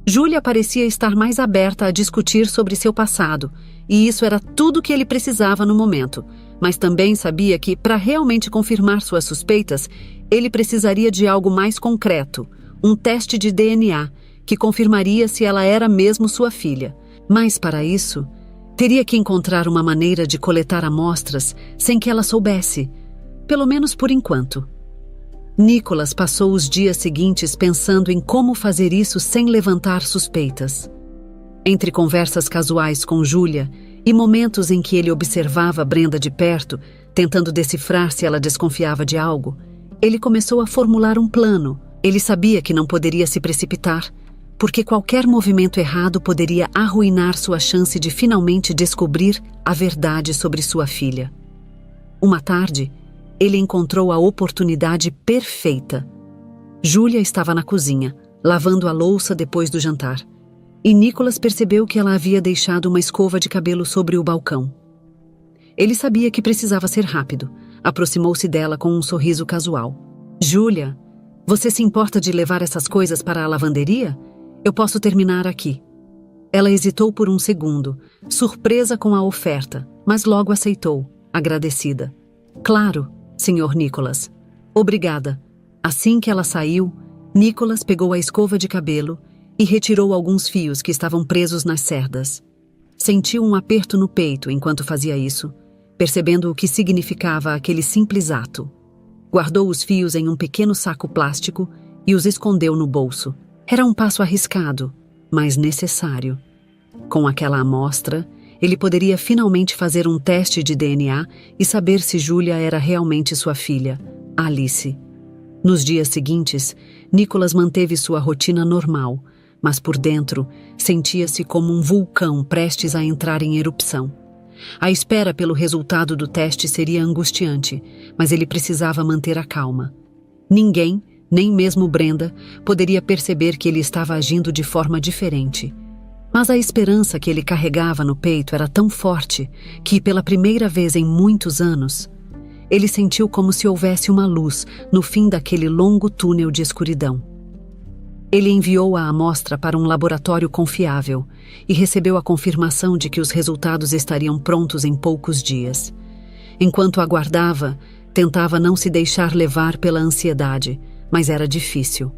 Speaker 1: Júlia parecia estar mais aberta a discutir sobre seu passado, e isso era tudo que ele precisava no momento, mas também sabia que, para realmente confirmar suas suspeitas, ele precisaria de algo mais concreto, um teste de DNA, que confirmaria se ela era mesmo sua filha. Mas, para isso, teria que encontrar uma maneira de coletar amostras sem que ela soubesse, pelo menos por enquanto. Nicholas passou os dias seguintes pensando em como fazer isso sem levantar suspeitas. Entre conversas casuais com Júlia e momentos em que ele observava Brenda de perto, tentando decifrar se ela desconfiava de algo, ele começou a formular um plano. Ele sabia que não poderia se precipitar, porque qualquer movimento errado poderia arruinar sua chance de finalmente descobrir a verdade sobre sua filha. Uma tarde, ele encontrou a oportunidade perfeita. Júlia estava na cozinha, lavando a louça depois do jantar, e Nicholas percebeu que ela havia deixado uma escova de cabelo sobre o balcão. Ele sabia que precisava ser rápido. Aproximou-se dela com um sorriso casual. Júlia, você se importa de levar essas coisas para a lavanderia? Eu posso terminar aqui. Ela hesitou por um segundo, surpresa com a oferta, mas logo aceitou, agradecida. Claro, Sr. Nicholas. Obrigada. Assim que ela saiu, Nicholas pegou a escova de cabelo e retirou alguns fios que estavam presos nas cerdas. Sentiu um aperto no peito enquanto fazia isso, percebendo o que significava aquele simples ato. Guardou os fios em um pequeno saco plástico e os escondeu no bolso. Era um passo arriscado, mas necessário. Com aquela amostra, ele poderia finalmente fazer um teste de DNA e saber se Júlia era realmente sua filha, Alice. Nos dias seguintes, Nicholas manteve sua rotina normal, mas por dentro sentia-se como um vulcão prestes a entrar em erupção. A espera pelo resultado do teste seria angustiante, mas ele precisava manter a calma. Ninguém, nem mesmo Brenda, poderia perceber que ele estava agindo de forma diferente. Mas a esperança que ele carregava no peito era tão forte que, pela primeira vez em muitos anos, ele sentiu como se houvesse uma luz no fim daquele longo túnel de escuridão. Ele enviou a amostra para um laboratório confiável e recebeu a confirmação de que os resultados estariam prontos em poucos dias. Enquanto aguardava, tentava não se deixar levar pela ansiedade, mas era difícil.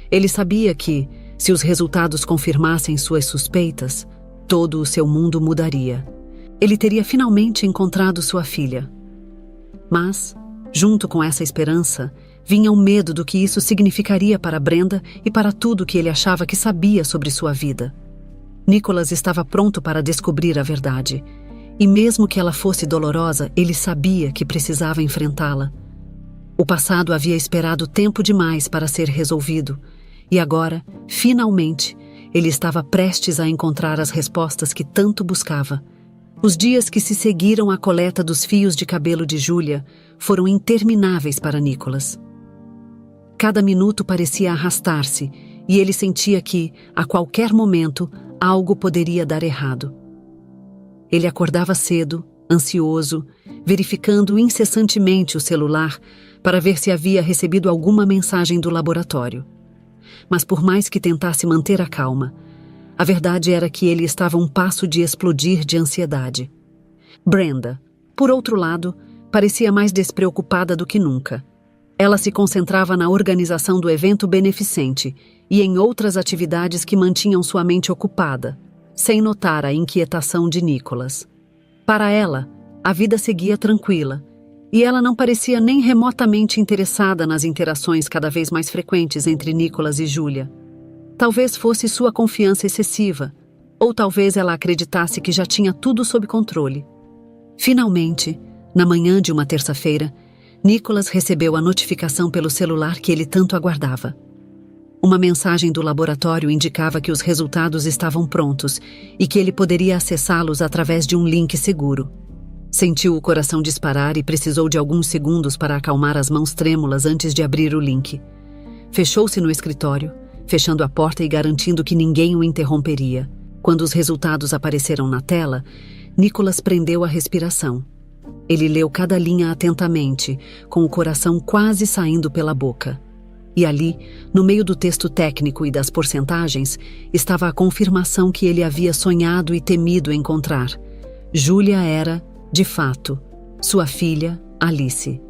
Speaker 1: Ele sabia que, se os resultados confirmassem suas suspeitas, todo o seu mundo mudaria. Ele teria finalmente encontrado sua filha. Mas, junto com essa esperança, vinha o medo do que isso significaria para Brenda e para tudo que ele achava que sabia sobre sua vida. Nicholas estava pronto para descobrir a verdade, e mesmo que ela fosse dolorosa, ele sabia que precisava enfrentá-la. O passado havia esperado tempo demais para ser resolvido, e agora, finalmente, ele estava prestes a encontrar as respostas que tanto buscava. Os dias que se seguiram à coleta dos fios de cabelo de Julia foram intermináveis para Nicholas. Cada minuto parecia arrastar-se, e ele sentia que, a qualquer momento, algo poderia dar errado. Ele acordava cedo, ansioso, verificando incessantemente o celular para ver se havia recebido alguma mensagem do laboratório. Mas por mais que tentasse manter a calma, a verdade era que ele estava a um passo de explodir de ansiedade. Brenda, por outro lado, parecia mais despreocupada do que nunca. Ela se concentrava na organização do evento beneficente e em outras atividades que mantinham sua mente ocupada, sem notar a inquietação de Nicholas. Para ela, a vida seguia tranquila, e ela não parecia nem remotamente interessada nas interações cada vez mais frequentes entre Nicholas e Julia. Talvez fosse sua confiança excessiva, ou talvez ela acreditasse que já tinha tudo sob controle. Finalmente, na manhã de uma terça-feira, Nicholas recebeu a notificação pelo celular que ele tanto aguardava. Uma mensagem do laboratório indicava que os resultados estavam prontos e que ele poderia acessá-los através de um link seguro. Sentiu o coração disparar e precisou de alguns segundos para acalmar as mãos trêmulas antes de abrir o link. Fechou-se no escritório, fechando a porta e garantindo que ninguém o interromperia. Quando os resultados apareceram na tela, Nicholas prendeu a respiração. Ele leu cada linha atentamente, com o coração quase saindo pela boca. E ali, no meio do texto técnico e das porcentagens, estava a confirmação que ele havia sonhado e temido encontrar. Julia era, de fato, sua filha, Alice.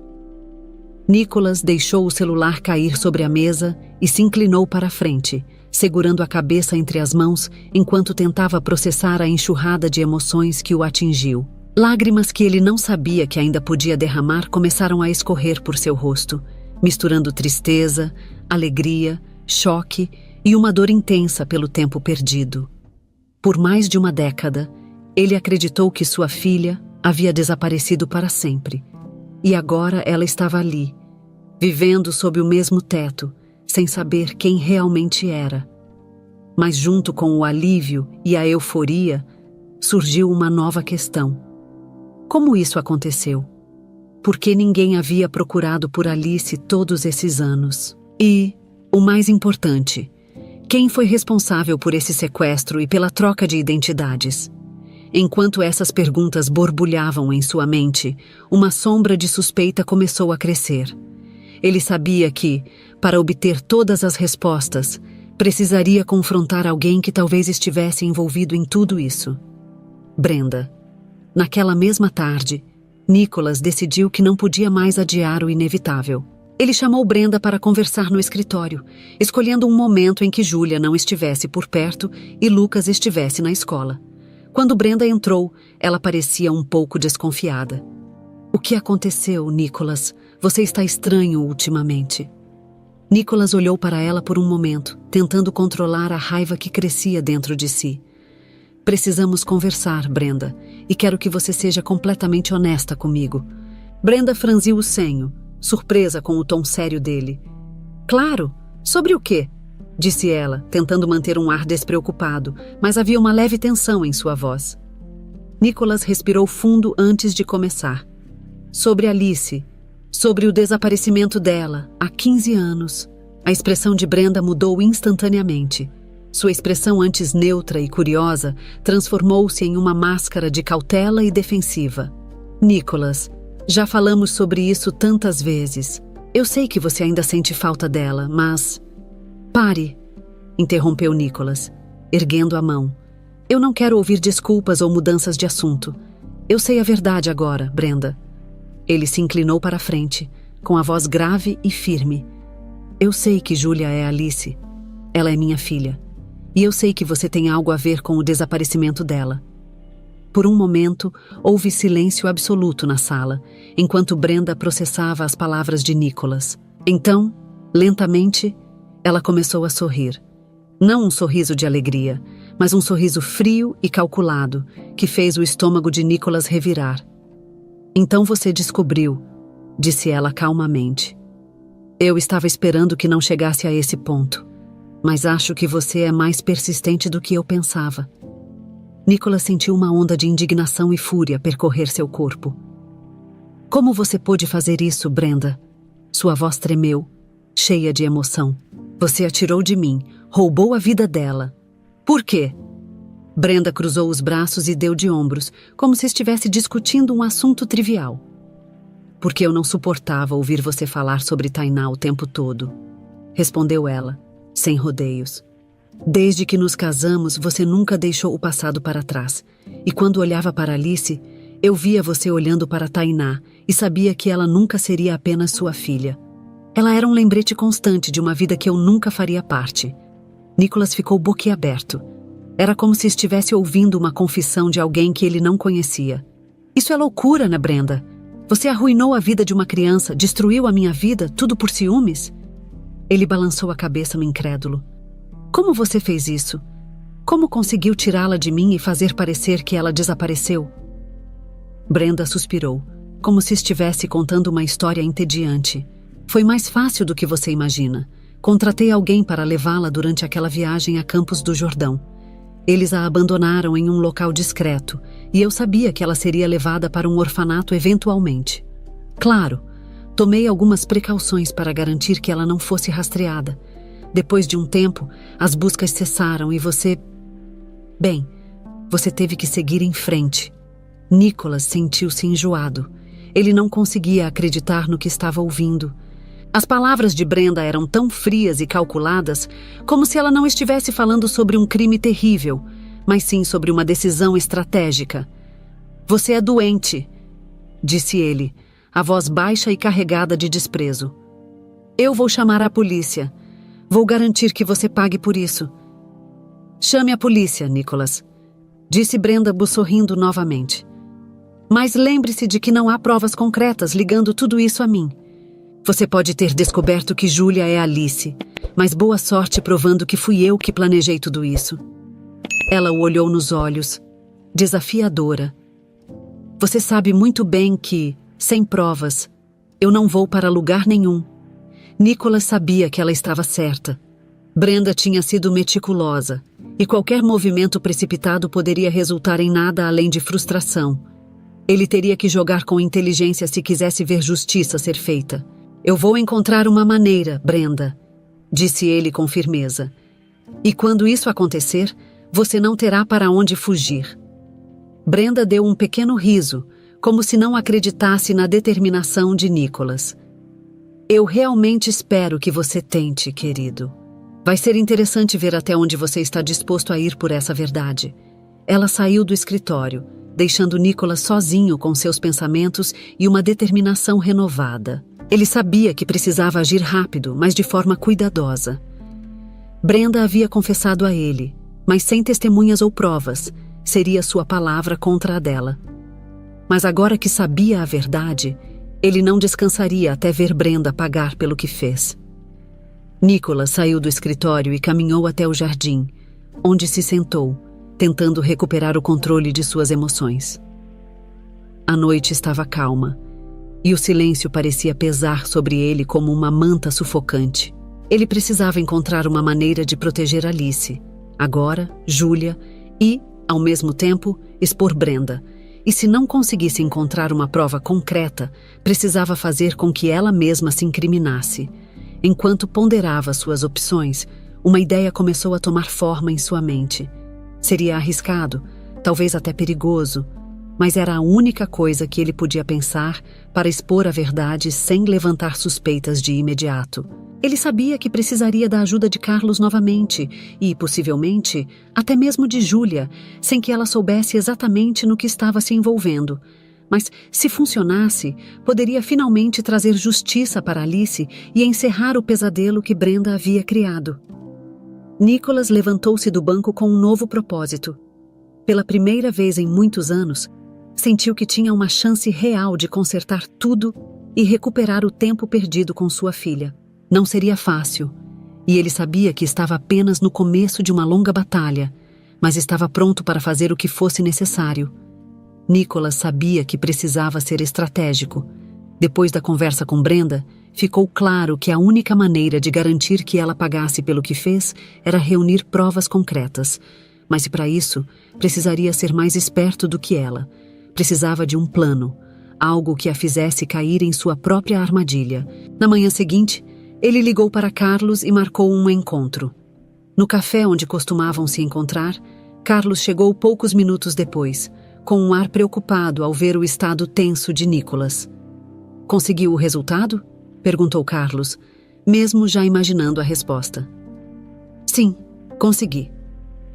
Speaker 1: Nicholas deixou o celular cair sobre a mesa e se inclinou para a frente, segurando a cabeça entre as mãos enquanto tentava processar a enxurrada de emoções que o atingiu. Lágrimas que ele não sabia que ainda podia derramar começaram a escorrer por seu rosto, misturando tristeza, alegria, choque e uma dor intensa pelo tempo perdido. Por mais de uma década, ele acreditou que sua filha havia desaparecido para sempre, e agora ela estava ali, vivendo sob o mesmo teto, sem saber quem realmente era. Mas junto com o alívio e a euforia, surgiu uma nova questão. Como isso aconteceu? Por que ninguém havia procurado por Alice todos esses anos? E, o mais importante, quem foi responsável por esse sequestro e pela troca de identidades? Enquanto essas perguntas borbulhavam em sua mente, uma sombra de suspeita começou a crescer. Ele sabia que, para obter todas as respostas, precisaria confrontar alguém que talvez estivesse envolvido em tudo isso. Brenda. Naquela mesma tarde, Nicholas decidiu que não podia mais adiar o inevitável. Ele chamou Brenda para conversar no escritório, escolhendo um momento em que Julia não estivesse por perto e Lucas estivesse na escola. Quando Brenda entrou, ela parecia um pouco desconfiada. O que aconteceu, Nicholas? Você está estranho ultimamente. Nicholas olhou para ela por um momento, tentando controlar a raiva que crescia dentro de si. Precisamos conversar, Brenda, e quero que você seja completamente honesta comigo. Brenda franziu o senho, surpresa com o tom sério dele. Claro, sobre o quê? disse ela, tentando manter um ar despreocupado, mas havia uma leve tensão em sua voz. Nicholas respirou fundo antes de começar. Sobre Alice, sobre o desaparecimento dela, há 15 anos. A expressão de Brenda mudou instantaneamente. Sua expressão antes neutra e curiosa transformou-se em uma máscara de cautela e defensiva. Nicholas, já falamos sobre isso tantas vezes. Eu sei que você ainda sente falta dela, mas... Pare, interrompeu Nicholas, erguendo a mão. Eu não quero ouvir desculpas ou mudanças de assunto. Eu sei a verdade agora, Brenda. Ele se inclinou para a frente, com a voz grave e firme. Eu sei que Julia é Alice. Ela é minha filha. E eu sei que você tem algo a ver com o desaparecimento dela. Por um momento, houve silêncio absoluto na sala, enquanto Brenda processava as palavras de Nicholas. Então, lentamente, ela começou a sorrir. Não um sorriso de alegria, mas um sorriso frio e calculado, que fez o estômago de Nicholas revirar. Então você descobriu, disse ela calmamente. Eu estava esperando que não chegasse a esse ponto, mas acho que você é mais persistente do que eu pensava. Nicholas sentiu uma onda de indignação e fúria percorrer seu corpo. Como você pôde fazer isso, Brenda? Sua voz tremeu, cheia de emoção. Você a tirou de mim, roubou a vida dela. Por quê? Brenda cruzou os braços e deu de ombros, como se estivesse discutindo um assunto trivial. Porque eu não suportava ouvir você falar sobre Tainá o tempo todo, respondeu ela, sem rodeios. Desde que nos casamos, você nunca deixou o passado para trás. E quando olhava para Alice, eu via você olhando para Tainá e sabia que ela nunca seria apenas sua filha. Ela era um lembrete constante de uma vida que eu nunca faria parte. Nicholas ficou boquiaberto. Era como se estivesse ouvindo uma confissão de alguém que ele não conhecia. Isso é loucura, né, Brenda? Você arruinou a vida de uma criança, destruiu a minha vida, tudo por ciúmes? Ele balançou a cabeça no incrédulo. Como você fez isso? Como conseguiu tirá-la de mim e fazer parecer que ela desapareceu? Brenda suspirou, como se estivesse contando uma história entediante. Foi mais fácil do que você imagina. Contratei alguém para levá-la durante aquela viagem a Campos do Jordão. Eles a abandonaram em um local discreto, e eu sabia que ela seria levada para um orfanato eventualmente. Claro, tomei algumas precauções para garantir que ela não fosse rastreada. Depois de um tempo, as buscas cessaram e você... Bem, você teve que seguir em frente. Nicholas sentiu-se enjoado. Ele não conseguia acreditar no que estava ouvindo. As palavras de Brenda eram tão frias e calculadas, como se ela não estivesse falando sobre um crime terrível, mas sim sobre uma decisão estratégica. Você é doente, disse ele, a voz baixa e carregada de desprezo. Eu vou chamar a polícia. Vou garantir que você pague por isso. Chame a polícia, Nicholas, disse Brenda sorrindo novamente. Mas lembre-se de que não há provas concretas ligando tudo isso a mim. Você pode ter descoberto que Julia é Alice, mas boa sorte provando que fui eu que planejei tudo isso. Ela o olhou nos olhos, desafiadora. Você sabe muito bem que, sem provas, eu não vou para lugar nenhum. Nicholas sabia que ela estava certa. Brenda tinha sido meticulosa, e qualquer movimento precipitado poderia resultar em nada além de frustração. Ele teria que jogar com inteligência se quisesse ver justiça ser feita. Eu vou encontrar uma maneira, Brenda, disse ele com firmeza. E quando isso acontecer, você não terá para onde fugir. Brenda deu um pequeno riso, como se não acreditasse na determinação de Nicholas. Eu realmente espero que você tente, querido. Vai ser interessante ver até onde você está disposto a ir por essa verdade. Ela saiu do escritório, deixando Nicholas sozinho com seus pensamentos e uma determinação renovada. Ele sabia que precisava agir rápido, mas de forma cuidadosa. Brenda havia confessado a ele, mas sem testemunhas ou provas, seria sua palavra contra a dela. Mas agora que sabia a verdade, ele não descansaria até ver Brenda pagar pelo que fez. Nicholas saiu do escritório e caminhou até o jardim, onde se sentou, tentando recuperar o controle de suas emoções. A noite estava calma, e o silêncio parecia pesar sobre ele como uma manta sufocante. Ele precisava encontrar uma maneira de proteger Alice, agora, Júlia, e, ao mesmo tempo, expor Brenda. E se não conseguisse encontrar uma prova concreta, precisava fazer com que ela mesma se incriminasse. Enquanto ponderava suas opções, uma ideia começou a tomar forma em sua mente. Seria arriscado, talvez até perigoso, mas era a única coisa que ele podia pensar para expor a verdade sem levantar suspeitas de imediato. Ele sabia que precisaria da ajuda de Carlos novamente e, possivelmente, até mesmo de Júlia, sem que ela soubesse exatamente no que estava se envolvendo. Mas, se funcionasse, poderia finalmente trazer justiça para Alice e encerrar o pesadelo que Brenda havia criado. Nicholas levantou-se do banco com um novo propósito. Pela primeira vez em muitos anos, sentiu que tinha uma chance real de consertar tudo e recuperar o tempo perdido com sua filha. Não seria fácil, e ele sabia que estava apenas no começo de uma longa batalha, mas estava pronto para fazer o que fosse necessário. Nicholas sabia que precisava ser estratégico. Depois da conversa com Brenda, ficou claro que a única maneira de garantir que ela pagasse pelo que fez era reunir provas concretas. Mas para isso, precisaria ser mais esperto do que ela. Precisava de um plano, algo que a fizesse cair em sua própria armadilha. Na manhã seguinte, ele ligou para Carlos e marcou um encontro. No café onde costumavam se encontrar, Carlos chegou poucos minutos depois, com um ar preocupado ao ver o estado tenso de Nicholas. "Conseguiu o resultado?" perguntou Carlos, mesmo já imaginando a resposta. "Sim, consegui",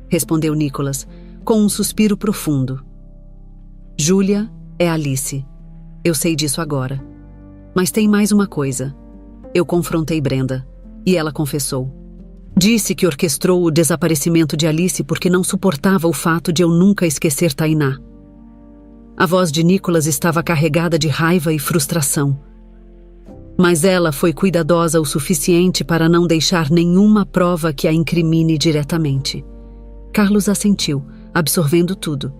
Speaker 1: respondeu Nicholas, com um suspiro profundo. "Júlia é Alice. Eu sei disso agora. Mas tem mais uma coisa. Eu confrontei Brenda, e ela confessou. Disse que orquestrou o desaparecimento de Alice porque não suportava o fato de eu nunca esquecer Tainá." A voz de Nicholas estava carregada de raiva e frustração. Mas ela foi cuidadosa o suficiente para não deixar nenhuma prova que a incrimine diretamente. Carlos assentiu, absorvendo tudo.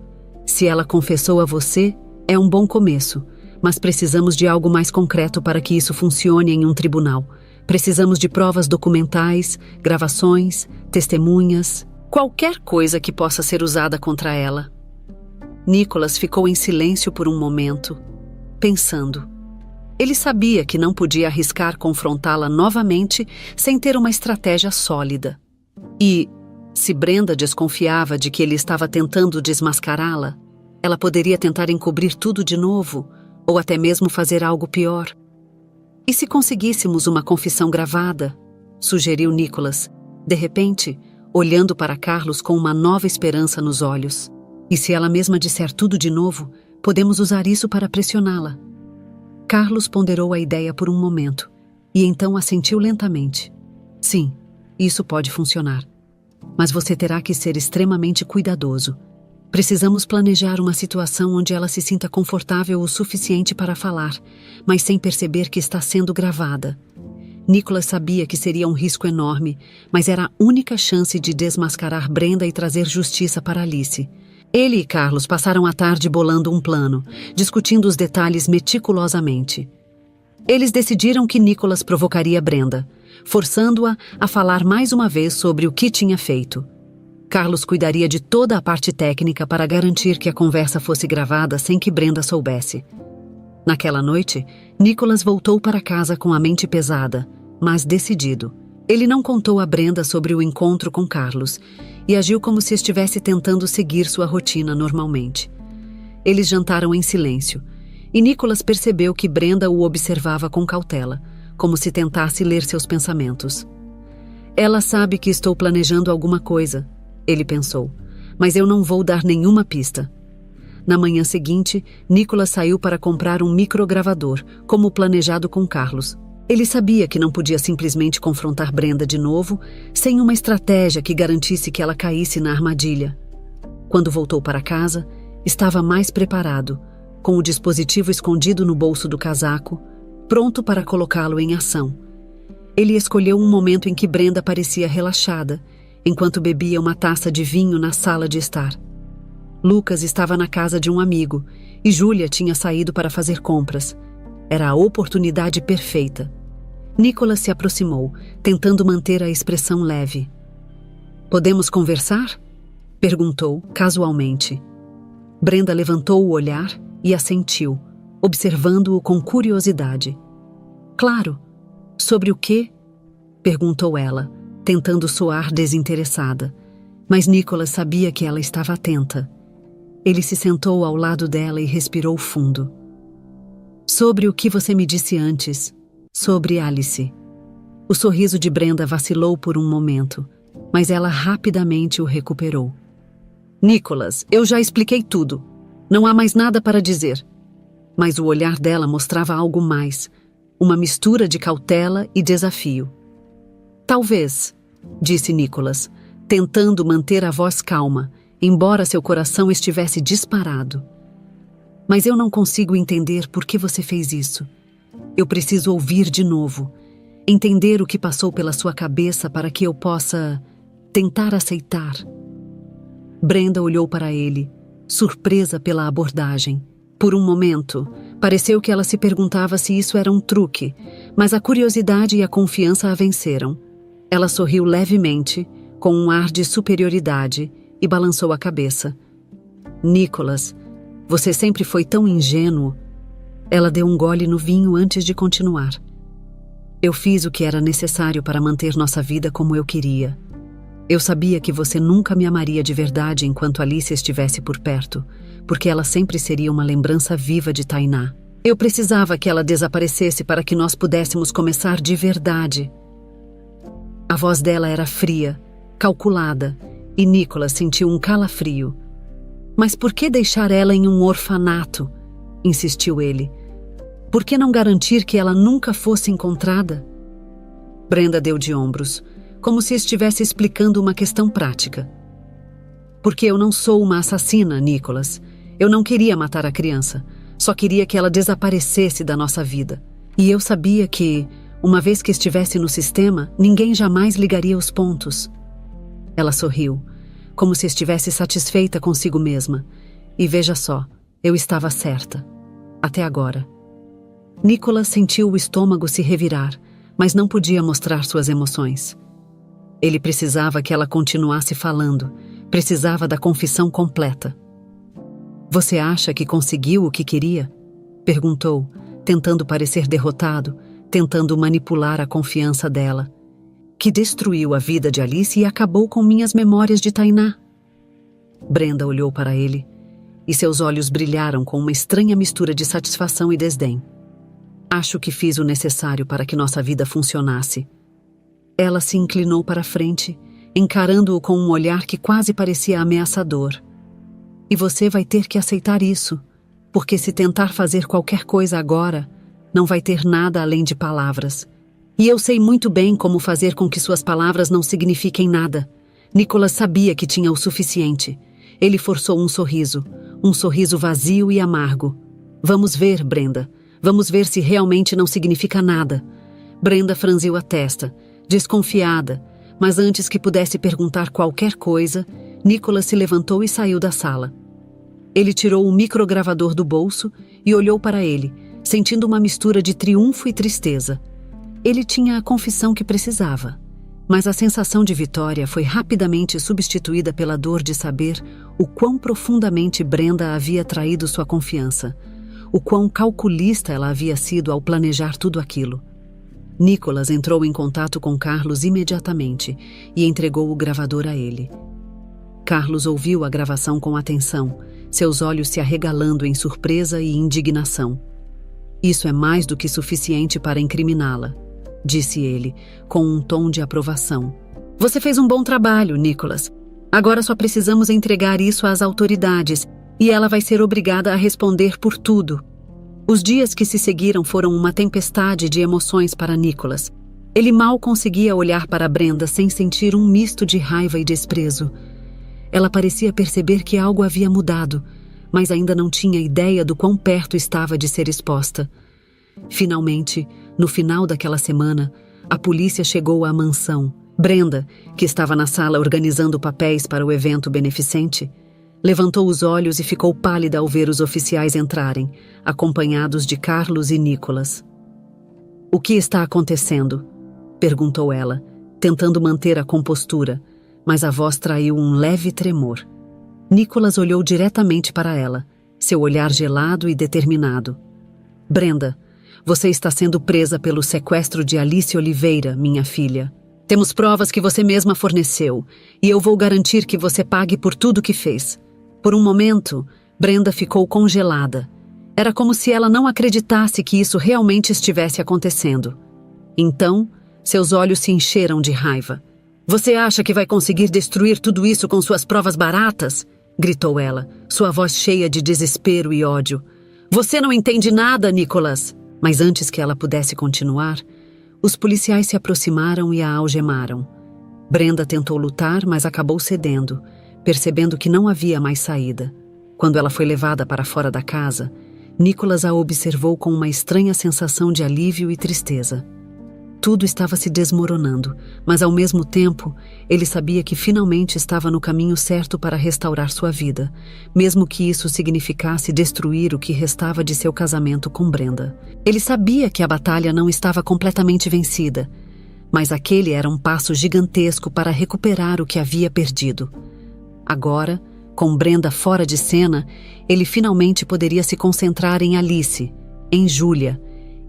Speaker 1: "Se ela confessou a você, é um bom começo, mas precisamos de algo mais concreto para que isso funcione em um tribunal. Precisamos de provas documentais, gravações, testemunhas, qualquer coisa que possa ser usada contra ela." Nicholas ficou em silêncio por um momento, pensando. Ele sabia que não podia arriscar confrontá-la novamente sem ter uma estratégia sólida. E, se Brenda desconfiava de que ele estava tentando desmascará-la, ela poderia tentar encobrir tudo de novo, ou até mesmo fazer algo pior. "E se conseguíssemos uma confissão gravada?" sugeriu Nicholas, de repente, olhando para Carlos com uma nova esperança nos olhos. "E se ela mesma disser tudo de novo, podemos usar isso para pressioná-la." Carlos ponderou a ideia por um momento, e então assentiu lentamente. "Sim, isso pode funcionar. Mas você terá que ser extremamente cuidadoso. Precisamos planejar uma situação onde ela se sinta confortável o suficiente para falar, mas sem perceber que está sendo gravada." Nicholas sabia que seria um risco enorme, mas era a única chance de desmascarar Brenda e trazer justiça para Alice. Ele e Carlos passaram a tarde bolando um plano, discutindo os detalhes meticulosamente. Eles decidiram que Nicholas provocaria Brenda, forçando-a a falar mais uma vez sobre o que tinha feito. Carlos cuidaria de toda a parte técnica para garantir que a conversa fosse gravada sem que Brenda soubesse. Naquela noite, Nicholas voltou para casa com a mente pesada, mas decidido. Ele não contou a Brenda sobre o encontro com Carlos e agiu como se estivesse tentando seguir sua rotina normalmente. Eles jantaram em silêncio, e Nicholas percebeu que Brenda o observava com cautela, como se tentasse ler seus pensamentos. "Ela sabe que estou planejando alguma coisa", ele pensou, "mas eu não vou dar nenhuma pista." Na manhã seguinte, Nicholas saiu para comprar um microgravador, como planejado com Carlos. Ele sabia que não podia simplesmente confrontar Brenda de novo, sem uma estratégia que garantisse que ela caísse na armadilha. Quando voltou para casa, estava mais preparado, com o dispositivo escondido no bolso do casaco, pronto para colocá-lo em ação. Ele escolheu um momento em que Brenda parecia relaxada, enquanto bebia uma taça de vinho na sala de estar. Lucas estava na casa de um amigo e Júlia tinha saído para fazer compras. Era a oportunidade perfeita. Nicholas se aproximou, tentando manter a expressão leve. "Podemos conversar?" perguntou casualmente. Brenda levantou o olhar e assentiu, observando-o com curiosidade. "Claro. Sobre o quê?" perguntou ela, tentando soar desinteressada. Mas Nicholas sabia que ela estava atenta. Ele se sentou ao lado dela e respirou fundo. "Sobre o que você me disse antes. Sobre Alice." O sorriso de Brenda vacilou por um momento, mas ela rapidamente o recuperou. "Nicholas, eu já expliquei tudo. Não há mais nada para dizer." Mas o olhar dela mostrava algo mais, uma mistura de cautela e desafio. "Talvez", disse Nicholas, tentando manter a voz calma, embora seu coração estivesse disparado. "Mas eu não consigo entender por que você fez isso. Eu preciso ouvir de novo, entender o que passou pela sua cabeça para que eu possa tentar aceitar." Brenda olhou para ele, surpresa pela abordagem. Por um momento, pareceu que ela se perguntava se isso era um truque, mas a curiosidade e a confiança a venceram. Ela sorriu levemente, com um ar de superioridade, e balançou a cabeça. "Nicholas, você sempre foi tão ingênuo." Ela deu um gole no vinho antes de continuar. "Eu fiz o que era necessário para manter nossa vida como eu queria. Eu sabia que você nunca me amaria de verdade enquanto Alice estivesse por perto, porque ela sempre seria uma lembrança viva de Tainá. Eu precisava que ela desaparecesse para que nós pudéssemos começar de verdade." A voz dela era fria, calculada, e Nicholas sentiu um calafrio. "Mas por que deixar ela em um orfanato?" insistiu ele. "Por que não garantir que ela nunca fosse encontrada?" Brenda deu de ombros, como se estivesse explicando uma questão prática. "Porque eu não sou uma assassina, Nicholas. Eu não queria matar a criança. Só queria que ela desaparecesse da nossa vida. E eu sabia que, uma vez que estivesse no sistema, ninguém jamais ligaria os pontos." Ela sorriu, como se estivesse satisfeita consigo mesma. "E veja só, eu estava certa. Até agora." Nicholas sentiu o estômago se revirar, mas não podia mostrar suas emoções. Ele precisava que ela continuasse falando, precisava da confissão completa. "Você acha que conseguiu o que queria?" perguntou, tentando parecer derrotado, tentando manipular a confiança dela. "Que destruiu a vida de Alice e acabou com minhas memórias de Tainá." Brenda olhou para ele, e seus olhos brilharam com uma estranha mistura de satisfação e desdém. "Acho que fiz o necessário para que nossa vida funcionasse." Ela se inclinou para frente, encarando-o com um olhar que quase parecia ameaçador. "E você vai ter que aceitar isso, porque se tentar fazer qualquer coisa agora, não vai ter nada além de palavras. E eu sei muito bem como fazer com que suas palavras não signifiquem nada." Nicholas sabia que tinha o suficiente. Ele forçou um sorriso vazio e amargo. "Vamos ver, Brenda. Vamos ver se realmente não significa nada." Brenda franziu a testa, desconfiada, mas antes que pudesse perguntar qualquer coisa, Nicholas se levantou e saiu da sala. Ele tirou o microgravador do bolso e olhou para ele, sentindo uma mistura de triunfo e tristeza. Ele tinha a confissão que precisava, mas a sensação de vitória foi rapidamente substituída pela dor de saber o quão profundamente Brenda havia traído sua confiança, o quão calculista ela havia sido ao planejar tudo aquilo. Nicholas entrou em contato com Carlos imediatamente e entregou o gravador a ele. Carlos ouviu a gravação com atenção, seus olhos se arregalando em surpresa e indignação. "Isso é mais do que suficiente para incriminá-la", disse ele, com um tom de aprovação. "Você fez um bom trabalho, Nicholas. Agora só precisamos entregar isso às autoridades e ela vai ser obrigada a responder por tudo." Os dias que se seguiram foram uma tempestade de emoções para Nicholas. Ele mal conseguia olhar para Brenda sem sentir um misto de raiva e desprezo. Ela parecia perceber que algo havia mudado, mas ainda não tinha ideia do quão perto estava de ser exposta. Finalmente, no final daquela semana, a polícia chegou à mansão. Brenda, que estava na sala organizando papéis para o evento beneficente, levantou os olhos e ficou pálida ao ver os oficiais entrarem, acompanhados de Carlos e Nicholas. O que está acontecendo? Perguntou ela, tentando manter a compostura, mas a voz traiu um leve tremor. Nicholas olhou diretamente para ela, seu olhar gelado e determinado. Brenda, você está sendo presa pelo sequestro de Alice Oliveira, minha filha. Temos provas que você mesma forneceu, e eu vou garantir que você pague por tudo que fez. Por um momento, Brenda ficou congelada. Era como se ela não acreditasse que isso realmente estivesse acontecendo. Então, seus olhos se encheram de raiva. Você acha que vai conseguir destruir tudo isso com suas provas baratas? Gritou ela, sua voz cheia de desespero e ódio. Você não entende nada, Nicholas! Mas antes que ela pudesse continuar, os policiais se aproximaram e a algemaram. Brenda tentou lutar, mas acabou cedendo, percebendo que não havia mais saída. Quando ela foi levada para fora da casa, Nicholas a observou com uma estranha sensação de alívio e tristeza. Tudo estava se desmoronando, mas ao mesmo tempo, ele sabia que finalmente estava no caminho certo para restaurar sua vida, mesmo que isso significasse destruir o que restava de seu casamento com Brenda. Ele sabia que a batalha não estava completamente vencida, mas aquele era um passo gigantesco para recuperar o que havia perdido. Agora, com Brenda fora de cena, ele finalmente poderia se concentrar em Alice, em Julia,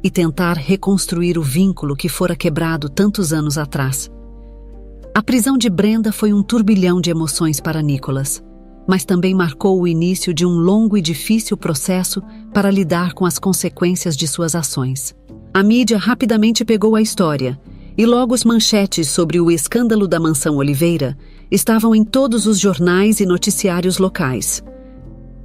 Speaker 1: e tentar reconstruir o vínculo que fora quebrado tantos anos atrás. A prisão de Brenda foi um turbilhão de emoções para Nicholas, mas também marcou o início de um longo e difícil processo para lidar com as consequências de suas ações. A mídia rapidamente pegou a história, e logo as manchetes sobre o escândalo da mansão Oliveira estavam em todos os jornais e noticiários locais.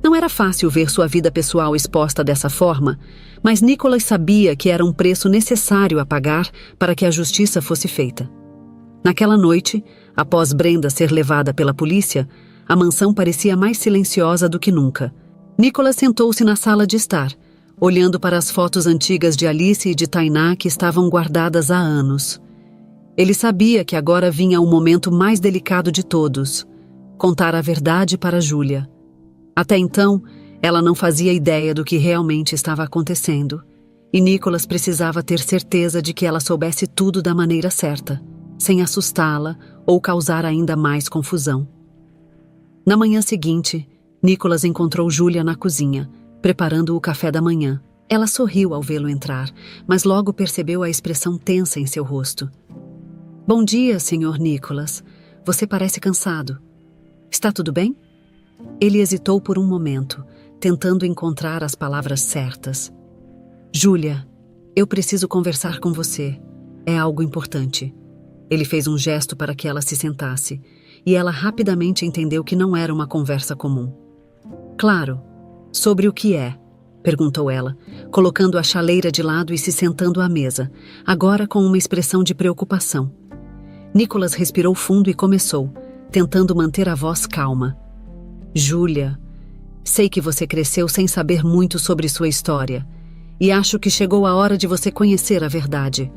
Speaker 1: Não era fácil ver sua vida pessoal exposta dessa forma, mas Nicholas sabia que era um preço necessário a pagar para que a justiça fosse feita. Naquela noite, após Brenda ser levada pela polícia, a mansão parecia mais silenciosa do que nunca. Nicholas sentou-se na sala de estar, olhando para as fotos antigas de Alice e de Tainá que estavam guardadas há anos. Ele sabia que agora vinha o momento mais delicado de todos: contar a verdade para Julia. Até então, ela não fazia ideia do que realmente estava acontecendo, e Nicholas precisava ter certeza de que ela soubesse tudo da maneira certa, sem assustá-la ou causar ainda mais confusão. Na manhã seguinte, Nicholas encontrou Julia na cozinha, preparando o café da manhã. Ela sorriu ao vê-lo entrar, mas logo percebeu a expressão tensa em seu rosto. Bom dia, Sr. Nicholas. Você parece cansado. Está tudo bem? Ele hesitou por um momento, tentando encontrar as palavras certas. Julia, eu preciso conversar com você. É algo importante. Ele fez um gesto para que ela se sentasse, e ela rapidamente entendeu que não era uma conversa comum. Claro. Sobre o que é? Perguntou ela, colocando a chaleira de lado e se sentando à mesa, agora com uma expressão de preocupação. Nicholas respirou fundo e começou, tentando manter a voz calma. Julia, sei que você cresceu sem saber muito sobre sua história, e acho que chegou a hora de você conhecer a verdade.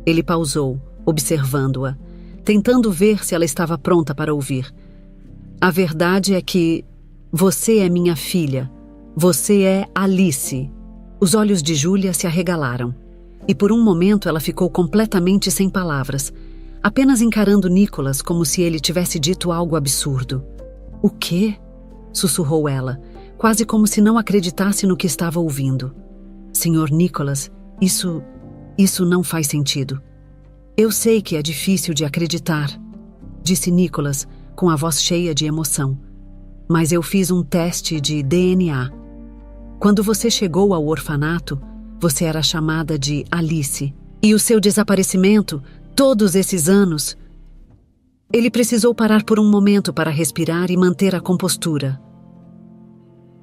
Speaker 1: Ele pausou, observando-a, tentando ver se ela estava pronta para ouvir. A verdade é que você é minha filha. Você é Alice. Os olhos de Julia se arregalaram, e por um momento ela ficou completamente sem palavras, apenas encarando Nicholas como se ele tivesse dito algo absurdo. O quê? Sussurrou ela, quase como se não acreditasse no que estava ouvindo. Senhor Nicholas, isso não faz sentido. Eu sei que é difícil de acreditar, disse Nicholas, com a voz cheia de emoção. Mas eu fiz um teste de DNA. Quando você chegou ao orfanato, você era chamada de Alice. E o seu desaparecimento, todos esses anos... Ele precisou parar por um momento para respirar e manter a compostura.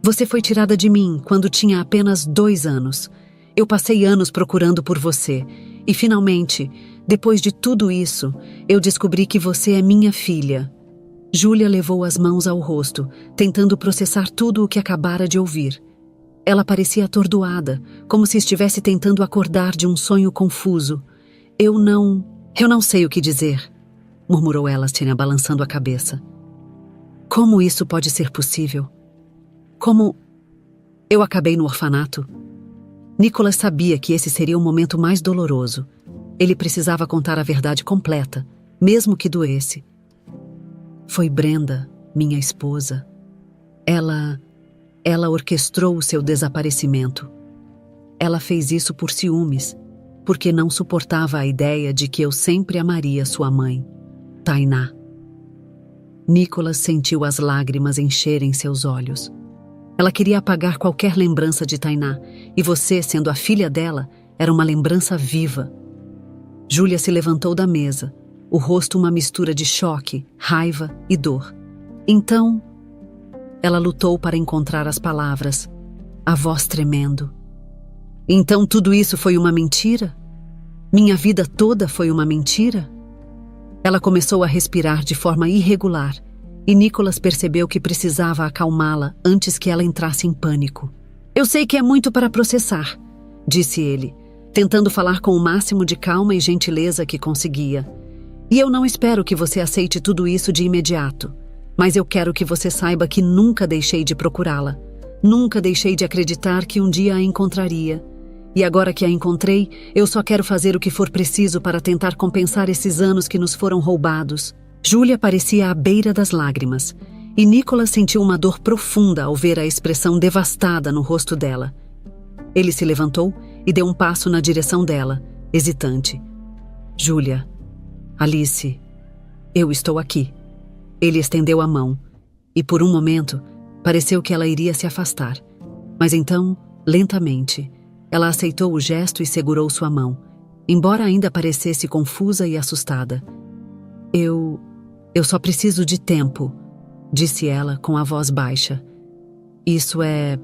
Speaker 1: Você foi tirada de mim quando tinha apenas 2 anos. Eu passei anos procurando por você. E finalmente, depois de tudo isso, eu descobri que você é minha filha. Julia levou as mãos ao rosto, tentando processar tudo o que acabara de ouvir. Ela parecia atordoada, como se estivesse tentando acordar de um sonho confuso. Eu não sei o que dizer, murmurou Elastine, balançando a cabeça. Como isso pode ser possível? Como... Eu acabei no orfanato. Nicholas sabia que esse seria o momento mais doloroso. Ele precisava contar a verdade completa, mesmo que doesse. Foi Brenda, minha esposa. Ela orquestrou o seu desaparecimento. Ela fez isso por ciúmes, porque não suportava a ideia de que eu sempre amaria sua mãe, Tainá. Nicholas sentiu as lágrimas encherem seus olhos. Ela queria apagar qualquer lembrança de Tainá, e você, sendo a filha dela, era uma lembrança viva. Júlia se levantou da mesa, o rosto uma mistura de choque, raiva e dor. Então, ela lutou para encontrar as palavras, a voz tremendo. Então tudo isso foi uma mentira? Minha vida toda foi uma mentira? Ela começou a respirar de forma irregular, e Nicholas percebeu que precisava acalmá-la antes que ela entrasse em pânico. Eu sei que é muito para processar, disse ele, tentando falar com o máximo de calma e gentileza que conseguia. E eu não espero que você aceite tudo isso de imediato, mas eu quero que você saiba que nunca deixei de procurá-la. Nunca deixei de acreditar que um dia a encontraria. E agora que a encontrei, eu só quero fazer o que for preciso para tentar compensar esses anos que nos foram roubados. Júlia parecia à beira das lágrimas, e Nicholas sentiu uma dor profunda ao ver a expressão devastada no rosto dela. Ele se levantou e deu um passo na direção dela, hesitante. Júlia, Alice, eu estou aqui. Ele estendeu a mão, e por um momento, pareceu que ela iria se afastar. Mas então, lentamente, ela aceitou o gesto e segurou sua mão, embora ainda parecesse confusa e assustada. Eu só preciso de tempo, disse ela com a voz baixa. Isso é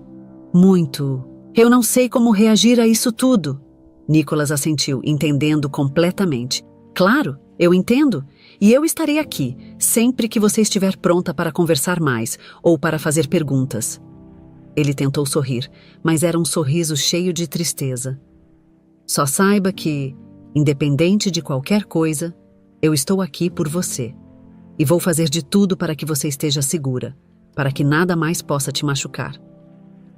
Speaker 1: muito... Eu não sei como reagir a isso tudo. Nicholas assentiu, entendendo completamente. Claro, eu entendo. E eu estarei aqui, sempre que você estiver pronta para conversar mais ou para fazer perguntas. Ele tentou sorrir, mas era um sorriso cheio de tristeza. Só saiba que, independente de qualquer coisa, eu estou aqui por você. E vou fazer de tudo para que você esteja segura, para que nada mais possa te machucar.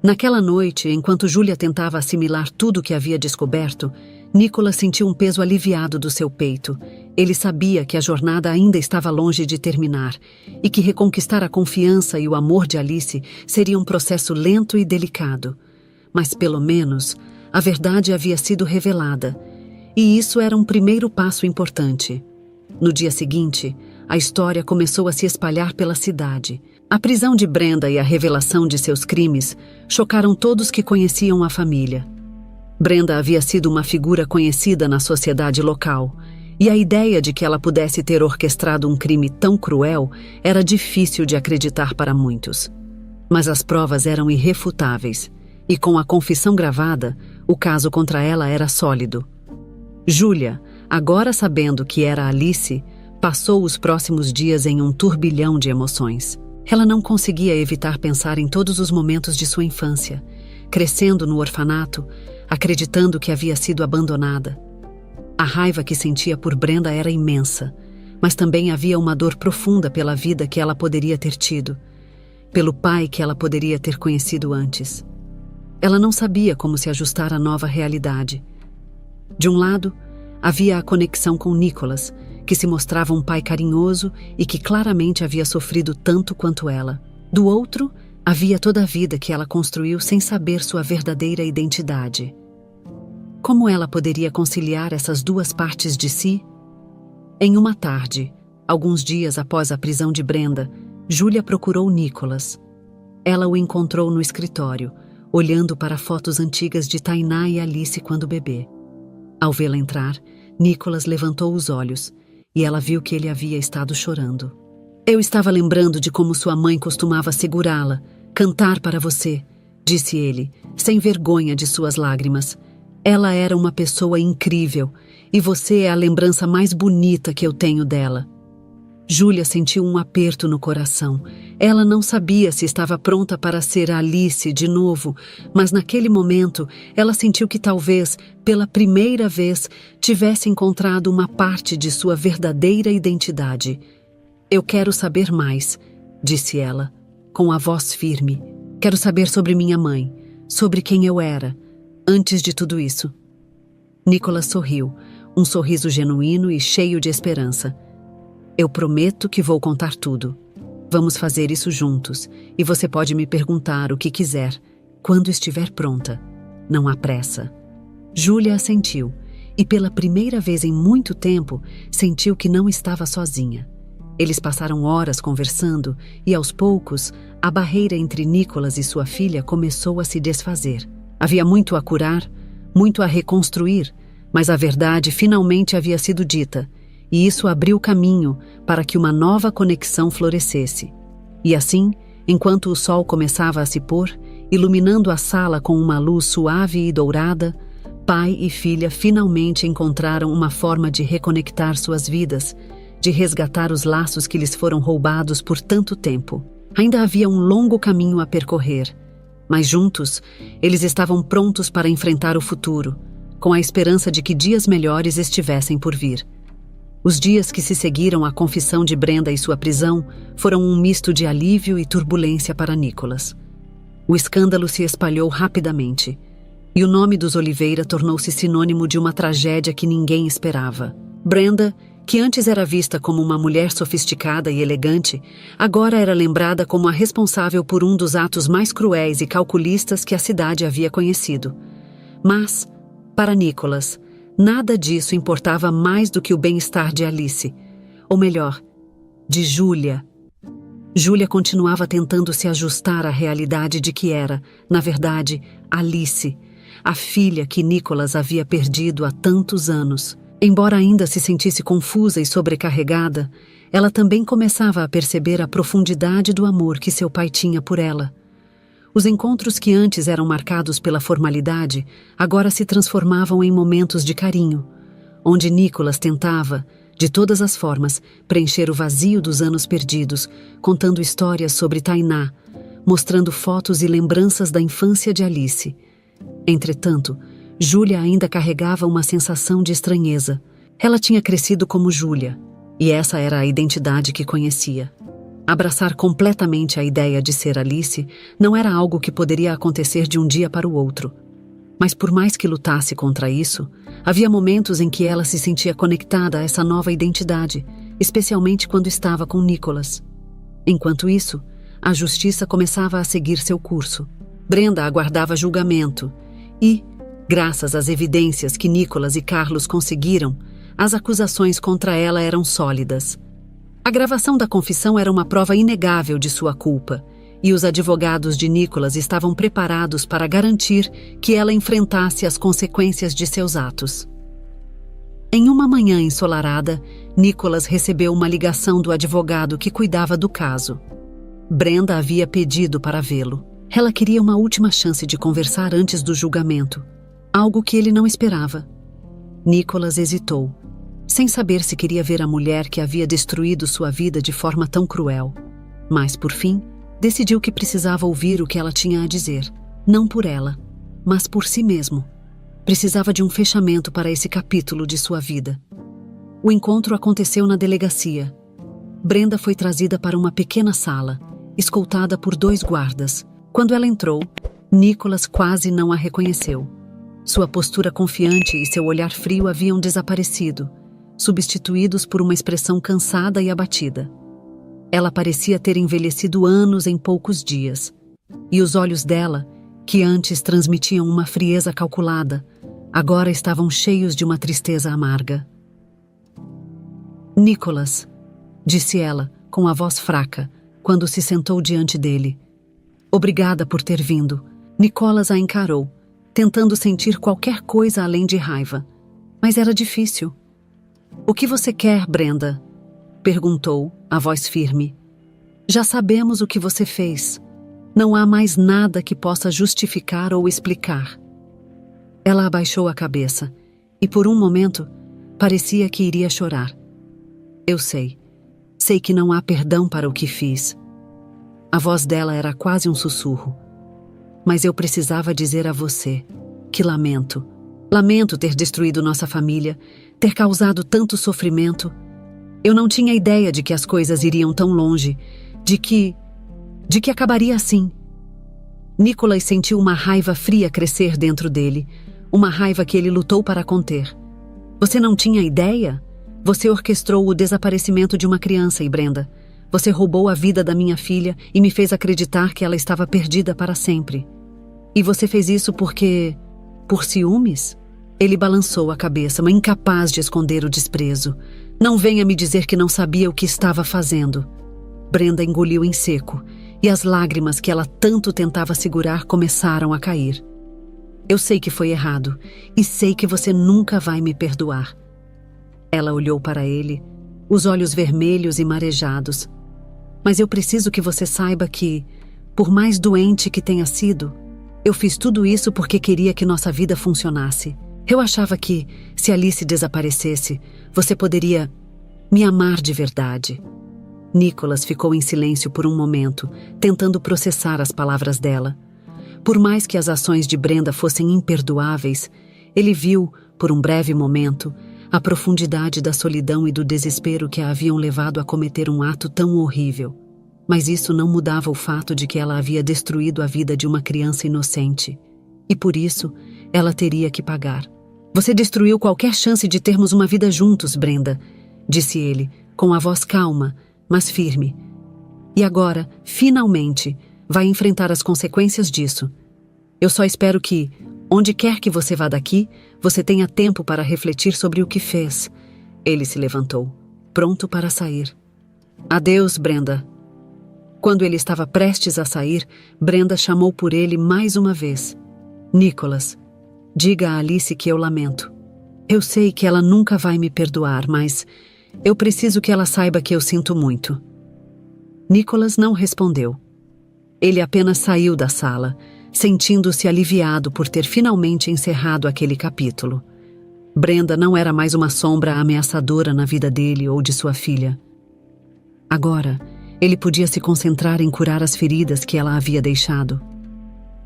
Speaker 1: Naquela noite, enquanto Júlia tentava assimilar tudo o que havia descoberto, Nicholas sentiu um peso aliviado do seu peito. Ele sabia que a jornada ainda estava longe de terminar e que reconquistar a confiança e o amor de Alice seria um processo lento e delicado. Mas, pelo menos, a verdade havia sido revelada, e isso era um primeiro passo importante. No dia seguinte, a história começou a se espalhar pela cidade. A prisão de Brenda e a revelação de seus crimes chocaram todos que conheciam a família. Brenda havia sido uma figura conhecida na sociedade local, e a ideia de que ela pudesse ter orquestrado um crime tão cruel era difícil de acreditar para muitos. Mas as provas eram irrefutáveis, e com a confissão gravada, o caso contra ela era sólido. Júlia, agora sabendo que era Alice, passou os próximos dias em um turbilhão de emoções. Ela não conseguia evitar pensar em todos os momentos de sua infância, crescendo no orfanato, acreditando que havia sido abandonada. A raiva que sentia por Brenda era imensa, mas também havia uma dor profunda pela vida que ela poderia ter tido, pelo pai que ela poderia ter conhecido antes. Ela não sabia como se ajustar à nova realidade. De um lado, havia a conexão com Nicholas, que se mostrava um pai carinhoso e que claramente havia sofrido tanto quanto ela. Do outro, havia toda a vida que ela construiu sem saber sua verdadeira identidade. Como ela poderia conciliar essas duas partes de si? Em uma tarde, alguns dias após a prisão de Brenda, Júlia procurou Nicholas. Ela o encontrou no escritório, olhando para fotos antigas de Tainá e Alice quando bebê. Ao vê-la entrar, Nicholas levantou os olhos e ela viu que ele havia estado chorando. Eu estava lembrando de como sua mãe costumava segurá-la, cantar para você, disse ele, sem vergonha de suas lágrimas. Ela era uma pessoa incrível e você é a lembrança mais bonita que eu tenho dela. Júlia sentiu um aperto no coração. Ela não sabia se estava pronta para ser Alice de novo, mas naquele momento ela sentiu que talvez, pela primeira vez, tivesse encontrado uma parte de sua verdadeira identidade. Eu quero saber mais, disse ela, com a voz firme. Quero saber sobre minha mãe, sobre quem eu era. Antes de tudo isso. Nicholas sorriu, um sorriso genuíno e cheio de esperança. Eu prometo que vou contar tudo. Vamos fazer isso juntos, e você pode me perguntar o que quiser, quando estiver pronta. Não há pressa. Júlia assentiu, e pela primeira vez em muito tempo, sentiu que não estava sozinha. Eles passaram horas conversando, e aos poucos, a barreira entre Nicholas e sua filha começou a se desfazer. Havia muito a curar, muito a reconstruir, mas a verdade finalmente havia sido dita, e isso abriu caminho para que uma nova conexão florescesse. E assim, enquanto o sol começava a se pôr, iluminando a sala com uma luz suave e dourada, pai e filha finalmente encontraram uma forma de reconectar suas vidas, de resgatar os laços que lhes foram roubados por tanto tempo. Ainda havia um longo caminho a percorrer, mas juntos, eles estavam prontos para enfrentar o futuro, com a esperança de que dias melhores estivessem por vir. Os dias que se seguiram à confissão de Brenda e sua prisão foram um misto de alívio e turbulência para Nicholas. O escândalo se espalhou rapidamente, e o nome dos Oliveira tornou-se sinônimo de uma tragédia que ninguém esperava. Brenda, que antes era vista como uma mulher sofisticada e elegante, agora era lembrada como a responsável por um dos atos mais cruéis e calculistas que a cidade havia conhecido. Mas, para Nicholas, nada disso importava mais do que o bem-estar de Alice, ou melhor, de Júlia. Júlia continuava tentando se ajustar à realidade de que era, na verdade, Alice, a filha que Nicholas havia perdido há tantos anos. Embora ainda se sentisse confusa e sobrecarregada, ela também começava a perceber a profundidade do amor que seu pai tinha por ela. Os encontros que antes eram marcados pela formalidade, agora se transformavam em momentos de carinho, onde Nicholas tentava, de todas as formas, preencher o vazio dos anos perdidos, contando histórias sobre Tainá, mostrando fotos e lembranças da infância de Alice. Entretanto, Júlia ainda carregava uma sensação de estranheza. Ela tinha crescido como Júlia, e essa era a identidade que conhecia. Abraçar completamente a ideia de ser Alice não era algo que poderia acontecer de um dia para o outro. Mas por mais que lutasse contra isso, havia momentos em que ela se sentia conectada a essa nova identidade, especialmente quando estava com Nicholas. Enquanto isso, a justiça começava a seguir seu curso. Brenda aguardava julgamento e, graças às evidências que Nicholas e Carlos conseguiram, as acusações contra ela eram sólidas. A gravação da confissão era uma prova inegável de sua culpa, e os advogados de Nicholas estavam preparados para garantir que ela enfrentasse as consequências de seus atos. Em uma manhã ensolarada, Nicholas recebeu uma ligação do advogado que cuidava do caso. Brenda havia pedido para vê-lo. Ela queria uma última chance de conversar antes do julgamento, algo que ele não esperava. Nicholas hesitou, sem saber se queria ver a mulher que havia destruído sua vida de forma tão cruel. Mas, por fim, decidiu que precisava ouvir o que ela tinha a dizer, não por ela, mas por si mesmo. Precisava de um fechamento para esse capítulo de sua vida. O encontro aconteceu na delegacia. Brenda foi trazida para uma pequena sala, escoltada por 2 guardas. Quando ela entrou, Nicholas quase não a reconheceu. Sua postura confiante e seu olhar frio haviam desaparecido, substituídos por uma expressão cansada e abatida. Ela parecia ter envelhecido anos em poucos dias, e os olhos dela, que antes transmitiam uma frieza calculada, agora estavam cheios de uma tristeza amarga. "Nicholas", disse ela, com a voz fraca, quando se sentou diante dele. "Obrigada por ter vindo." Nicholas a encarou, tentando sentir qualquer coisa além de raiva. Mas era difícil. "O que você quer, Brenda?" perguntou, a voz firme. "Já sabemos o que você fez. Não há mais nada que possa justificar ou explicar." Ela abaixou a cabeça e, por um momento, parecia que iria chorar. "Eu sei. Sei que não há perdão para o que fiz." A voz dela era quase um sussurro. "Mas eu precisava dizer a você que lamento. Lamento ter destruído nossa família, ter causado tanto sofrimento. Eu não tinha ideia de que as coisas iriam tão longe, de que acabaria assim." Nicholas sentiu uma raiva fria crescer dentro dele, uma raiva que ele lutou para conter. Você não tinha ideia? Você orquestrou o desaparecimento de uma criança, Brenda. Você roubou a vida da minha filha e me fez acreditar que ela estava perdida para sempre. E você fez isso porque... por ciúmes? Ele balançou a cabeça, mas incapaz de esconder o desprezo. Não venha me dizer que não sabia o que estava fazendo. Brenda engoliu em seco, e as lágrimas que ela tanto tentava segurar começaram a cair. Eu sei que foi errado, e sei que você nunca vai me perdoar. Ela olhou para ele, os olhos vermelhos e marejados. Mas eu preciso que você saiba que, por mais doente que tenha sido, eu fiz tudo isso porque queria que nossa vida funcionasse. Eu achava que, se Alice desaparecesse, você poderia me amar de verdade. Nicholas ficou em silêncio por um momento, tentando processar as palavras dela. Por mais que as ações de Brenda fossem imperdoáveis, ele viu, por um breve momento, a profundidade da solidão e do desespero que a haviam levado a cometer um ato tão horrível. Mas isso não mudava o fato de que ela havia destruído a vida de uma criança inocente. E por isso, ela teria que pagar. Você destruiu qualquer chance de termos uma vida juntos, Brenda, disse ele, com a voz calma, mas firme. E agora, finalmente, vai enfrentar as consequências disso. Eu só espero que, onde quer que você vá daqui, você tenha tempo para refletir sobre o que fez. Ele se levantou, pronto para sair. Adeus, Brenda. Quando ele estava prestes a sair, Brenda chamou por ele mais uma vez. Nicholas, diga a Alice que eu lamento. Eu sei que ela nunca vai me perdoar, mas eu preciso que ela saiba que eu sinto muito. Nicholas não respondeu. Ele apenas saiu da sala, sentindo-se aliviado por ter finalmente encerrado aquele capítulo. Brenda não era mais uma sombra ameaçadora na vida dele ou de sua filha. Agora, ele podia se concentrar em curar as feridas que ela havia deixado.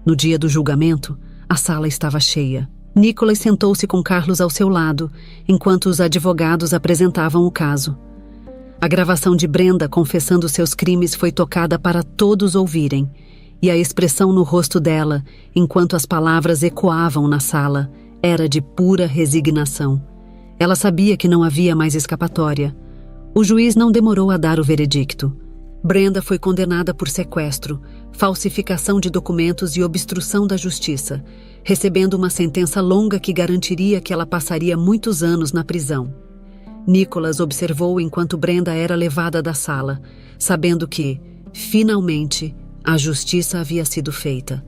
Speaker 1: No dia do julgamento, a sala estava cheia. Nicholas sentou-se com Carlos ao seu lado, enquanto os advogados apresentavam o caso. A gravação de Brenda confessando seus crimes foi tocada para todos ouvirem, e a expressão no rosto dela, enquanto as palavras ecoavam na sala, era de pura resignação. Ela sabia que não havia mais escapatória. O juiz não demorou a dar o veredicto. Brenda foi condenada por sequestro, falsificação de documentos e obstrução da justiça, recebendo uma sentença longa que garantiria que ela passaria muitos anos na prisão. Nicholas observou enquanto Brenda era levada da sala, sabendo que, finalmente, a justiça havia sido feita.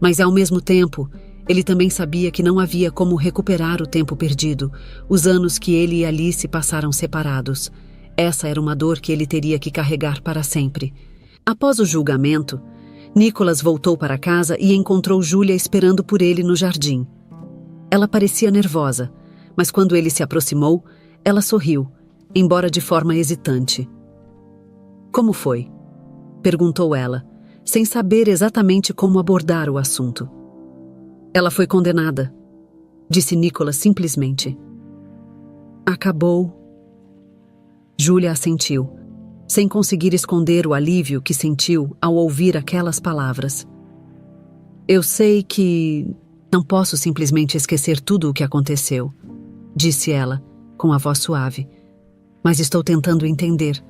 Speaker 1: Mas, ao mesmo tempo, ele também sabia que não havia como recuperar o tempo perdido, os anos que ele e Alice passaram separados. Essa era uma dor que ele teria que carregar para sempre. Após o julgamento, Nicholas voltou para casa e encontrou Julia esperando por ele no jardim. Ela parecia nervosa, mas quando ele se aproximou, ela sorriu, embora de forma hesitante. Como foi? Perguntou ela, sem saber exatamente como abordar o assunto. Ela foi condenada, disse Nicholas simplesmente. Acabou. Julia assentiu, sem conseguir esconder o alívio que sentiu ao ouvir aquelas palavras. Eu sei que não posso simplesmente esquecer tudo o que aconteceu, disse ela, com a voz suave, mas estou tentando entender,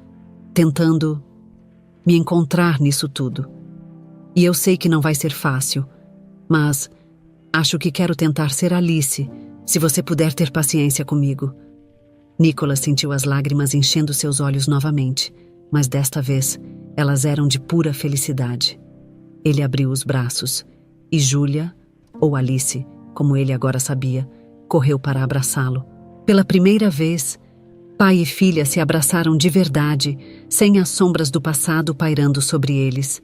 Speaker 1: tentando me encontrar nisso tudo. E eu sei que não vai ser fácil, mas acho que quero tentar ser Alice, se você puder ter paciência comigo. Nicholas sentiu as lágrimas enchendo seus olhos novamente, mas desta vez elas eram de pura felicidade. Ele abriu os braços e Julia, ou Alice, como ele agora sabia, correu para abraçá-lo. Pela primeira vez, pai e filha se abraçaram de verdade, sem as sombras do passado pairando sobre eles.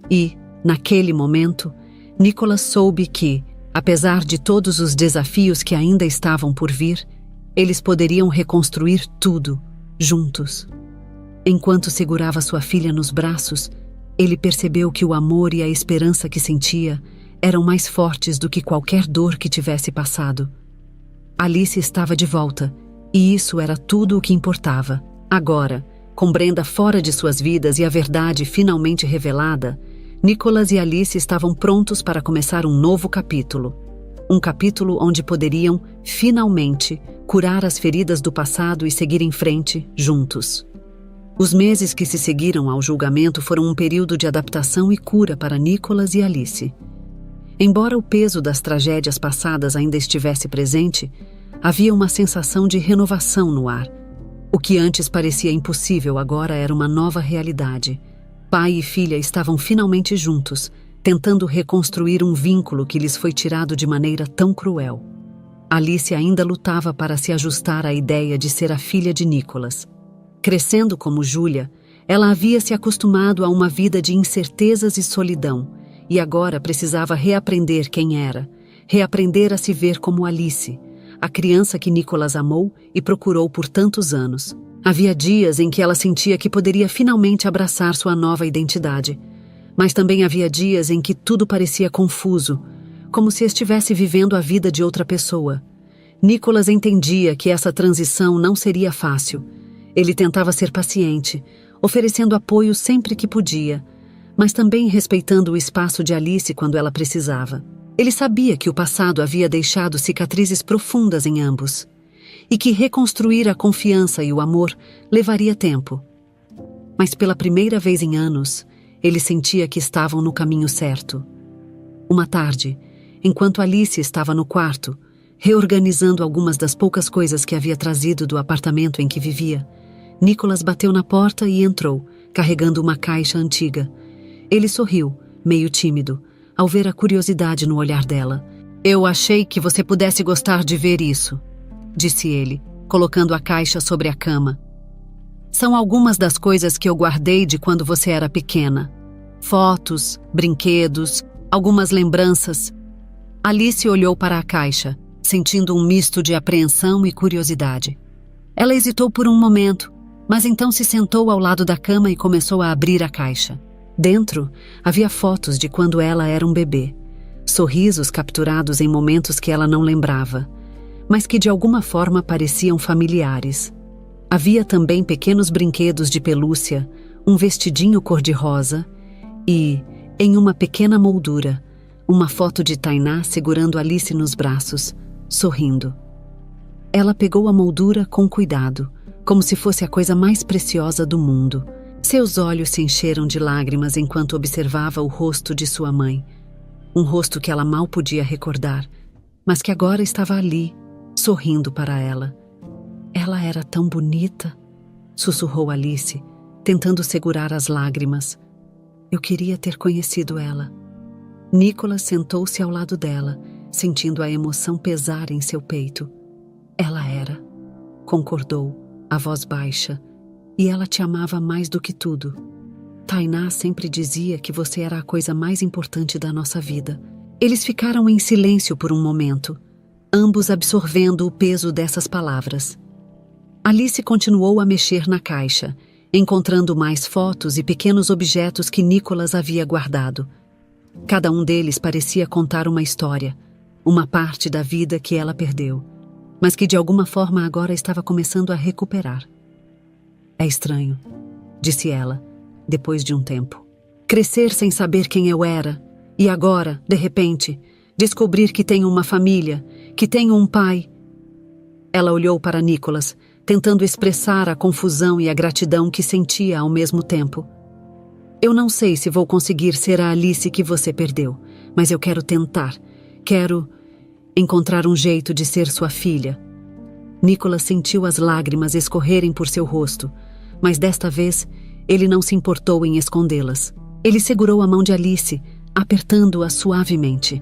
Speaker 1: E, naquele momento, Nicholas soube que, apesar de todos os desafios que ainda estavam por vir, eles poderiam reconstruir tudo, juntos. Enquanto segurava sua filha nos braços, ele percebeu que o amor e a esperança que sentia eram mais fortes do que qualquer dor que tivesse passado. Alice estava de volta, e isso era tudo o que importava. Agora, com Brenda fora de suas vidas e a verdade finalmente revelada, Nicholas e Alice estavam prontos para começar um novo capítulo. Um capítulo onde poderiam, finalmente, curar as feridas do passado e seguir em frente, juntos. Os meses que se seguiram ao julgamento foram um período de adaptação e cura para Nicholas e Alice. Embora o peso das tragédias passadas ainda estivesse presente, havia uma sensação de renovação no ar. O que antes parecia impossível agora era uma nova realidade. Pai e filha estavam finalmente juntos, tentando reconstruir um vínculo que lhes foi tirado de maneira tão cruel. Alice ainda lutava para se ajustar à ideia de ser a filha de Nicholas. Crescendo como Julia, ela havia se acostumado a uma vida de incertezas e solidão, e agora precisava reaprender quem era, reaprender a se ver como Alice, a criança que Nicholas amou e procurou por tantos anos. Havia dias em que ela sentia que poderia finalmente abraçar sua nova identidade, mas também havia dias em que tudo parecia confuso, como se estivesse vivendo a vida de outra pessoa. Nicholas entendia que essa transição não seria fácil. Ele tentava ser paciente, oferecendo apoio sempre que podia, mas também respeitando o espaço de Alice quando ela precisava. Ele sabia que o passado havia deixado cicatrizes profundas em ambos, e que reconstruir a confiança e o amor levaria tempo. Mas pela primeira vez em anos, ele sentia que estavam no caminho certo. Uma tarde, enquanto Alice estava no quarto, reorganizando algumas das poucas coisas que havia trazido do apartamento em que vivia, Nicholas bateu na porta e entrou, carregando uma caixa antiga. Ele sorriu, meio tímido, ao ver a curiosidade no olhar dela. "Eu achei que você pudesse gostar de ver isso", disse ele, colocando a caixa sobre a cama. "São algumas das coisas que eu guardei de quando você era pequena. Fotos, brinquedos, algumas lembranças." Alice olhou para a caixa, sentindo um misto de apreensão e curiosidade. Ela hesitou por um momento, mas então se sentou ao lado da cama e começou a abrir a caixa. Dentro, havia fotos de quando ela era um bebê, sorrisos capturados em momentos que ela não lembrava, mas que de alguma forma pareciam familiares. Havia também pequenos brinquedos de pelúcia, um vestidinho cor-de-rosa e, em uma pequena moldura, uma foto de Tainá segurando Alice nos braços, sorrindo. Ela pegou a moldura com cuidado, como se fosse a coisa mais preciosa do mundo. Seus olhos se encheram de lágrimas enquanto observava o rosto de sua mãe. Um rosto que ela mal podia recordar, mas que agora estava ali, sorrindo para ela. "Ela era tão bonita", sussurrou Alice, tentando segurar as lágrimas. "Eu queria ter conhecido ela." Nicholas sentou-se ao lado dela, sentindo a emoção pesar em seu peito. "Ela era", concordou, a voz baixa, "e ela te amava mais do que tudo. Tainá sempre dizia que você era a coisa mais importante da nossa vida." Eles ficaram em silêncio por um momento, ambos absorvendo o peso dessas palavras. Alice continuou a mexer na caixa, encontrando mais fotos e pequenos objetos que Nicholas havia guardado. Cada um deles parecia contar uma história, uma parte da vida que ela perdeu, mas que de alguma forma agora estava começando a recuperar. "É estranho", disse ela, depois de um tempo. "Crescer sem saber quem eu era, e agora, de repente, descobrir que tenho uma família, que tenho um pai." Ela olhou para Nicholas, tentando expressar a confusão e a gratidão que sentia ao mesmo tempo. "Eu não sei se vou conseguir ser a Alice que você perdeu, mas eu quero tentar. Quero encontrar um jeito de ser sua filha." Nicholas sentiu as lágrimas escorrerem por seu rosto, mas desta vez ele não se importou em escondê-las. Ele segurou a mão de Alice, apertando-a suavemente.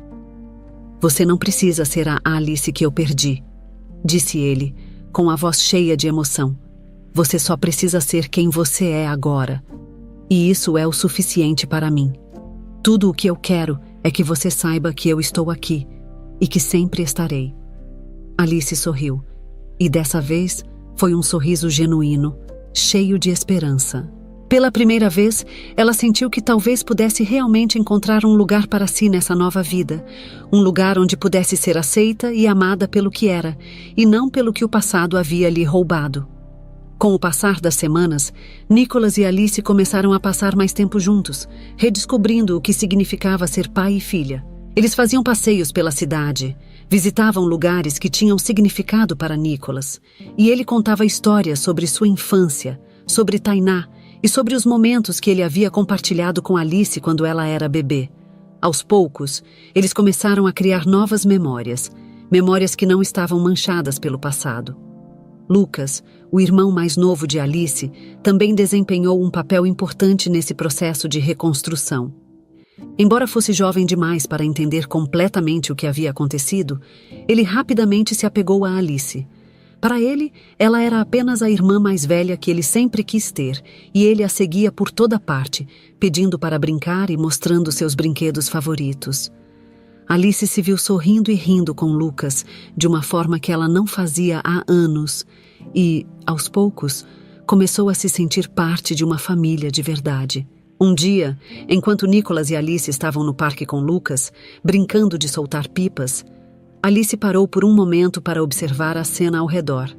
Speaker 1: "Você não precisa ser a Alice que eu perdi", disse ele, com a voz cheia de emoção. "Você só precisa ser quem você é agora. E isso é o suficiente para mim. Tudo o que eu quero é que você saiba que eu estou aqui e que sempre estarei." Alice sorriu, e dessa vez foi um sorriso genuíno, cheio de esperança. Pela primeira vez, ela sentiu que talvez pudesse realmente encontrar um lugar para si nessa nova vida, um lugar onde pudesse ser aceita e amada pelo que era, e não pelo que o passado havia lhe roubado. Com o passar das semanas, Nicholas e Alice começaram a passar mais tempo juntos, redescobrindo o que significava ser pai e filha. Eles faziam passeios pela cidade, visitavam lugares que tinham significado para Nicholas, e ele contava histórias sobre sua infância, sobre Tainá e sobre os momentos que ele havia compartilhado com Alice quando ela era bebê. Aos poucos, eles começaram a criar novas memórias, memórias que não estavam manchadas pelo passado. Lucas, o irmão mais novo de Alice, também desempenhou um papel importante nesse processo de reconstrução. Embora fosse jovem demais para entender completamente o que havia acontecido, ele rapidamente se apegou a Alice. Para ele, ela era apenas a irmã mais velha que ele sempre quis ter, e ele a seguia por toda parte, pedindo para brincar e mostrando seus brinquedos favoritos. Alice se viu sorrindo e rindo com Lucas, de uma forma que ela não fazia há anos, e, aos poucos, começou a se sentir parte de uma família de verdade. Um dia, enquanto Nicholas e Alice estavam no parque com Lucas, brincando de soltar pipas, Alice parou por um momento para observar a cena ao redor.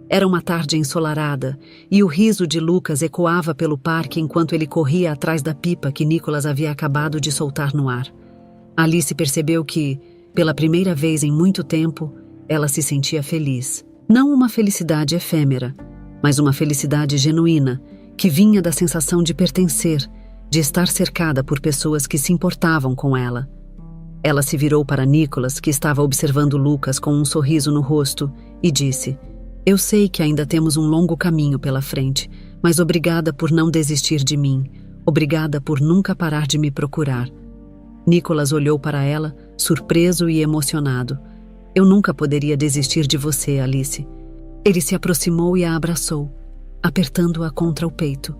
Speaker 1: Era uma tarde ensolarada, e o riso de Lucas ecoava pelo parque enquanto ele corria atrás da pipa que Nicholas havia acabado de soltar no ar. Alice percebeu que, pela primeira vez em muito tempo, ela se sentia feliz. Não uma felicidade efêmera, mas uma felicidade genuína, que vinha da sensação de pertencer, de estar cercada por pessoas que se importavam com ela. Ela se virou para Nicholas, que estava observando Lucas com um sorriso no rosto, e disse: "Eu sei que ainda temos um longo caminho pela frente, mas obrigada por não desistir de mim. Obrigada por nunca parar de me procurar." Nicholas olhou para ela, surpreso e emocionado. "Eu nunca poderia desistir de você, Alice." Ele se aproximou e a abraçou, apertando-a contra o peito.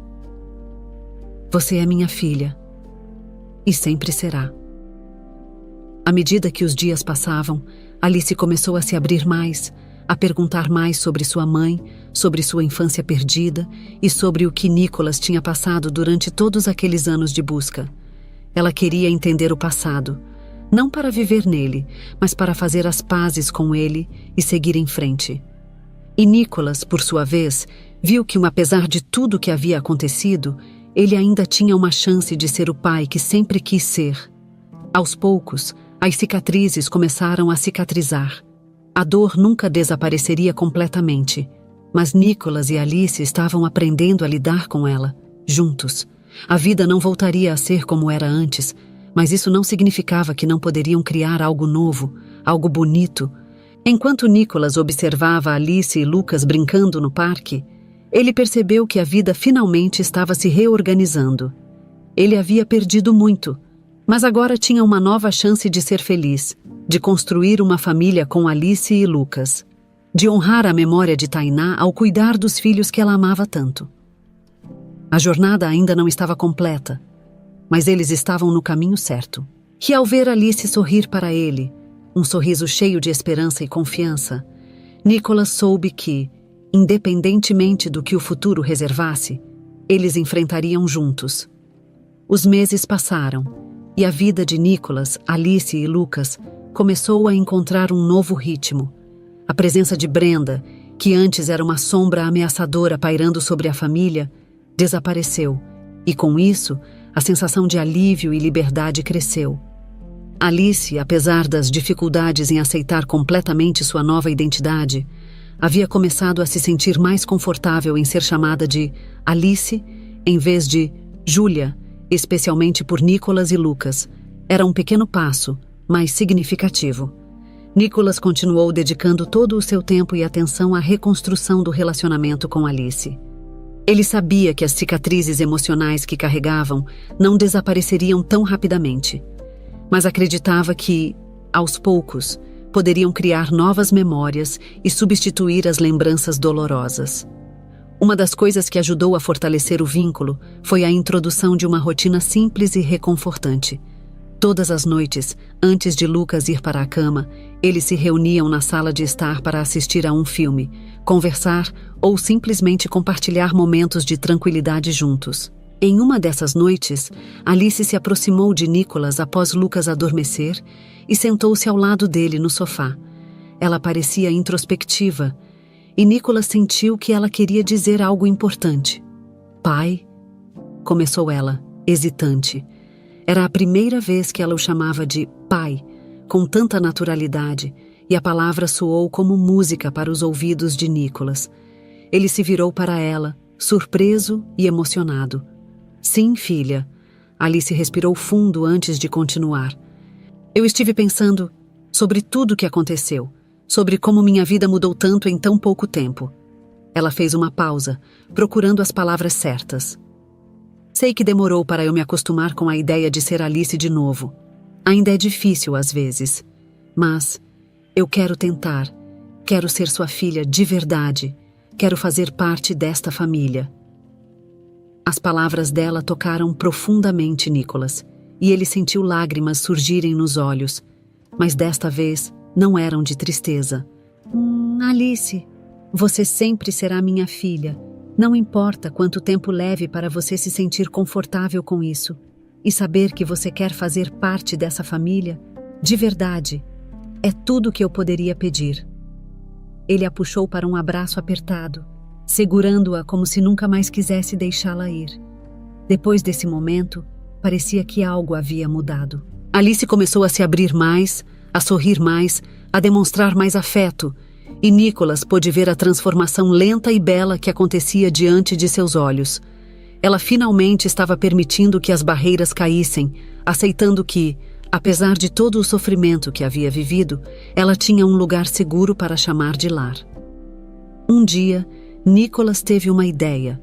Speaker 1: "Você é minha filha. E sempre será." À medida que os dias passavam, Alice começou a se abrir mais, a perguntar mais sobre sua mãe, sobre sua infância perdida e sobre o que Nicholas tinha passado durante todos aqueles anos de busca. Ela queria entender o passado, não para viver nele, mas para fazer as pazes com ele e seguir em frente. E Nicholas, por sua vez, viu que, apesar de tudo que havia acontecido, ele ainda tinha uma chance de ser o pai que sempre quis ser. Aos poucos, as cicatrizes começaram a cicatrizar. A dor nunca desapareceria completamente, mas Nicholas e Alice estavam aprendendo a lidar com ela, juntos. A vida não voltaria a ser como era antes, mas isso não significava que não poderiam criar algo novo, algo bonito. Enquanto Nicholas observava Alice e Lucas brincando no parque, ele percebeu que a vida finalmente estava se reorganizando. Ele havia perdido muito, mas agora tinha uma nova chance de ser feliz, de construir uma família com Alice e Lucas, de honrar a memória de Tainá ao cuidar dos filhos que ela amava tanto. A jornada ainda não estava completa, mas eles estavam no caminho certo. E ao ver Alice sorrir para ele, um sorriso cheio de esperança e confiança, Nicholas soube que, independentemente do que o futuro reservasse, eles enfrentariam juntos. Os meses passaram, e a vida de Nicholas, Alice e Lucas começou a encontrar um novo ritmo. A presença de Brenda, que antes era uma sombra ameaçadora pairando sobre a família, desapareceu, e com isso, a sensação de alívio e liberdade cresceu. Alice, apesar das dificuldades em aceitar completamente sua nova identidade, havia começado a se sentir mais confortável em ser chamada de Alice em vez de Júlia, especialmente por Nicholas e Lucas. Era um pequeno passo, mas significativo. Nicholas continuou dedicando todo o seu tempo e atenção à reconstrução do relacionamento com Alice. Ele sabia que as cicatrizes emocionais que carregavam não desapareceriam tão rapidamente, mas acreditava que, aos poucos, poderiam criar novas memórias e substituir as lembranças dolorosas. Uma das coisas que ajudou a fortalecer o vínculo foi a introdução de uma rotina simples e reconfortante. Todas as noites, antes de Lucas ir para a cama, eles se reuniam na sala de estar para assistir a um filme, conversar ou simplesmente compartilhar momentos de tranquilidade juntos. Em uma dessas noites, Alice se aproximou de Nicholas após Lucas adormecer e sentou-se ao lado dele no sofá. Ela parecia introspectiva, e Nicholas sentiu que ela queria dizer algo importante. Pai, começou ela, hesitante. Era a primeira vez que ela o chamava de pai, com tanta naturalidade, e a palavra soou como música para os ouvidos de Nicholas. Ele se virou para ela, surpreso e emocionado. Sim, filha. Alice respirou fundo antes de continuar. Eu estive pensando sobre tudo o que aconteceu, sobre como minha vida mudou tanto em tão pouco tempo. Ela fez uma pausa, procurando as palavras certas. Sei que demorou para eu me acostumar com a ideia de ser Alice de novo. Ainda é difícil às vezes, mas eu quero tentar. Quero ser sua filha de verdade. Quero fazer parte desta família. As palavras dela tocaram profundamente Nicholas, e ele sentiu lágrimas surgirem nos olhos, mas desta vez não eram de tristeza. Alice, você sempre será minha filha. Não importa quanto tempo leve para você se sentir confortável com isso, e saber que você quer fazer parte dessa família, de verdade, é tudo o que eu poderia pedir. Ele a puxou para um abraço apertado, segurando-a como se nunca mais quisesse deixá-la ir. Depois desse momento, parecia que algo havia mudado. Alice começou a se abrir mais, a sorrir mais, a demonstrar mais afeto, e Nicholas pôde ver a transformação lenta e bela que acontecia diante de seus olhos. Ela finalmente estava permitindo que as barreiras caíssem, aceitando que, apesar de todo o sofrimento que havia vivido, ela tinha um lugar seguro para chamar de lar. Um dia, Nicholas teve uma ideia.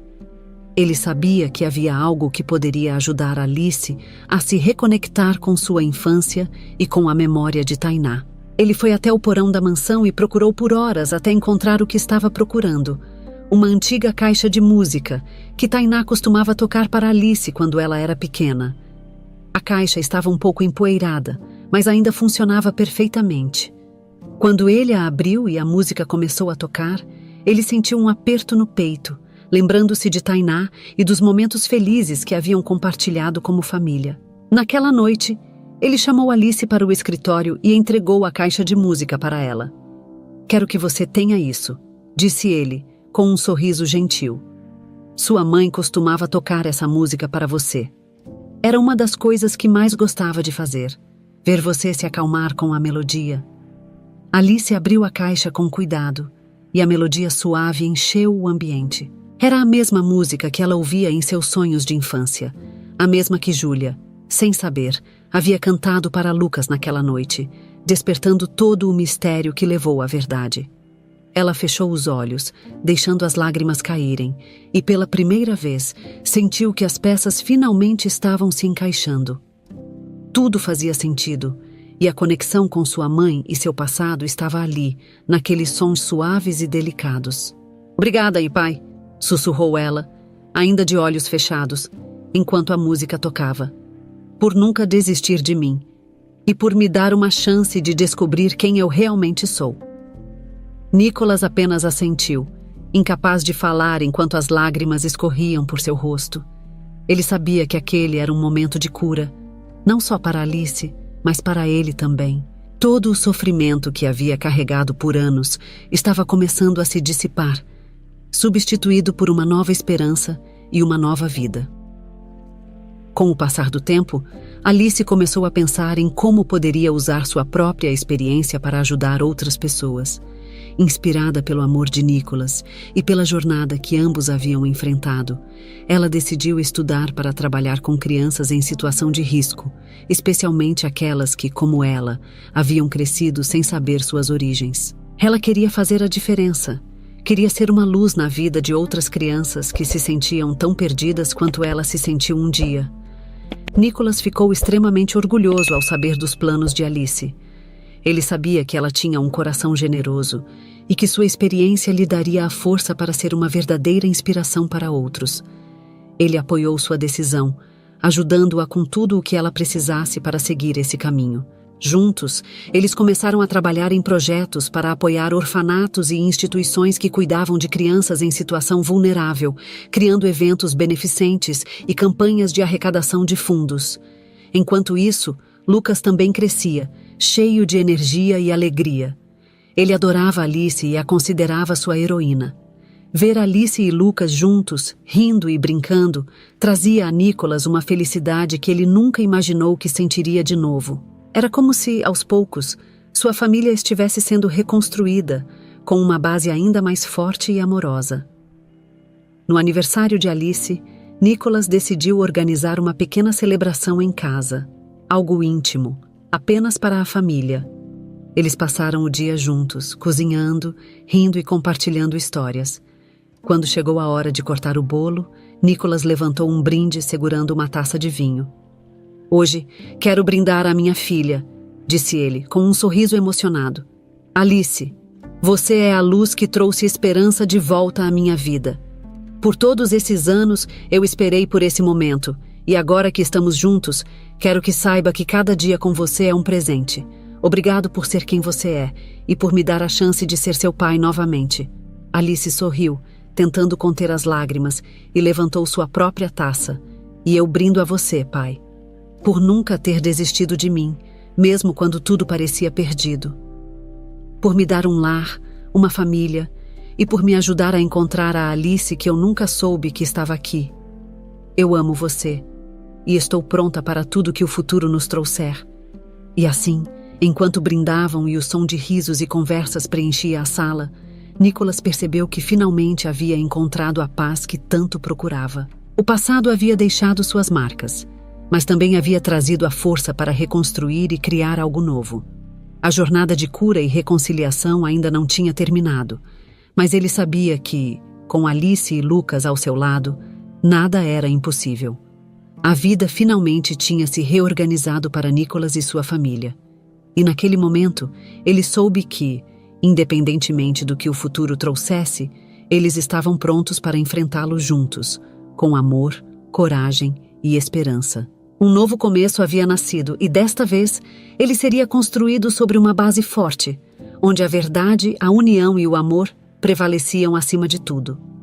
Speaker 1: Ele sabia que havia algo que poderia ajudar Alice a se reconectar com sua infância e com a memória de Tainá. Ele foi até o porão da mansão e procurou por horas até encontrar o que estava procurando. Uma antiga caixa de música que Tainá costumava tocar para Alice quando ela era pequena. A caixa estava um pouco empoeirada, mas ainda funcionava perfeitamente. Quando ele a abriu e a música começou a tocar, ele sentiu um aperto no peito, lembrando-se de Tainá e dos momentos felizes que haviam compartilhado como família. Naquela noite, ele chamou Alice para o escritório e entregou a caixa de música para ela. Quero que você tenha isso, disse ele, com um sorriso gentil. Sua mãe costumava tocar essa música para você. Era uma das coisas que mais gostava de fazer, ver você se acalmar com a melodia. Alice abriu a caixa com cuidado, e a melodia suave encheu o ambiente. Era a mesma música que ela ouvia em seus sonhos de infância, a mesma que Júlia, sem saber, havia cantado para Lucas naquela noite, despertando todo o mistério que levou à verdade. Ela fechou os olhos, deixando as lágrimas caírem, e pela primeira vez sentiu que as peças finalmente estavam se encaixando. Tudo fazia sentido, e a conexão com sua mãe e seu passado estava ali, naqueles sons suaves e delicados. Obrigada, pai, sussurrou ela, ainda de olhos fechados, enquanto a música tocava. Por nunca desistir de mim, e por me dar uma chance de descobrir quem eu realmente sou. Nicholas apenas assentiu, incapaz de falar enquanto as lágrimas escorriam por seu rosto. Ele sabia que aquele era um momento de cura, não só para Alice, mas para ele também. Todo o sofrimento que havia carregado por anos estava começando a se dissipar, substituído por uma nova esperança e uma nova vida. Com o passar do tempo, Alice começou a pensar em como poderia usar sua própria experiência para ajudar outras pessoas. Inspirada pelo amor de Nicholas e pela jornada que ambos haviam enfrentado, ela decidiu estudar para trabalhar com crianças em situação de risco, especialmente aquelas que, como ela, haviam crescido sem saber suas origens. Ela queria fazer a diferença. Queria ser uma luz na vida de outras crianças que se sentiam tão perdidas quanto ela se sentiu um dia. Nicholas ficou extremamente orgulhoso ao saber dos planos de Alice. Ele sabia que ela tinha um coração generoso e que sua experiência lhe daria a força para ser uma verdadeira inspiração para outros. Ele apoiou sua decisão, ajudando-a com tudo o que ela precisasse para seguir esse caminho. Juntos, eles começaram a trabalhar em projetos para apoiar orfanatos e instituições que cuidavam de crianças em situação vulnerável, criando eventos beneficentes e campanhas de arrecadação de fundos. Enquanto isso, Lucas também crescia, cheio de energia e alegria. Ele adorava Alice e a considerava sua heroína. Ver Alice e Lucas juntos, rindo e brincando, trazia a Nicholas uma felicidade que ele nunca imaginou que sentiria de novo. Era como se, aos poucos, sua família estivesse sendo reconstruída, com uma base ainda mais forte e amorosa. No aniversário de Alice, Nicholas decidiu organizar uma pequena celebração em casa, algo íntimo, apenas para a família. Eles passaram o dia juntos, cozinhando, rindo e compartilhando histórias. Quando chegou a hora de cortar o bolo, Nicholas levantou um brinde segurando uma taça de vinho. "Hoje quero brindar a minha filha", disse ele, com um sorriso emocionado. "Alice, você é a luz que trouxe esperança de volta à minha vida. Por todos esses anos eu esperei por esse momento, e agora que estamos juntos, quero que saiba que cada dia com você é um presente. Obrigado por ser quem você é e por me dar a chance de ser seu pai novamente." Alice sorriu, tentando conter as lágrimas, e levantou sua própria taça. "E eu brindo a você, pai, por nunca ter desistido de mim, mesmo quando tudo parecia perdido. Por me dar um lar, uma família, e por me ajudar a encontrar a Alice que eu nunca soube que estava aqui. Eu amo você, e estou pronta para tudo que o futuro nos trouxer." E assim, enquanto brindavam e o som de risos e conversas preenchia a sala, Nicholas percebeu que finalmente havia encontrado a paz que tanto procurava. O passado havia deixado suas marcas, mas também havia trazido a força para reconstruir e criar algo novo. A jornada de cura e reconciliação ainda não tinha terminado, mas ele sabia que, com Alice e Lucas ao seu lado, nada era impossível. A vida finalmente tinha se reorganizado para Nicholas e sua família. E naquele momento, ele soube que, independentemente do que o futuro trouxesse, eles estavam prontos para enfrentá-lo juntos, com amor, coragem e esperança. Um novo começo havia nascido e, desta vez, ele seria construído sobre uma base forte, onde a verdade, a união e o amor prevaleciam acima de tudo.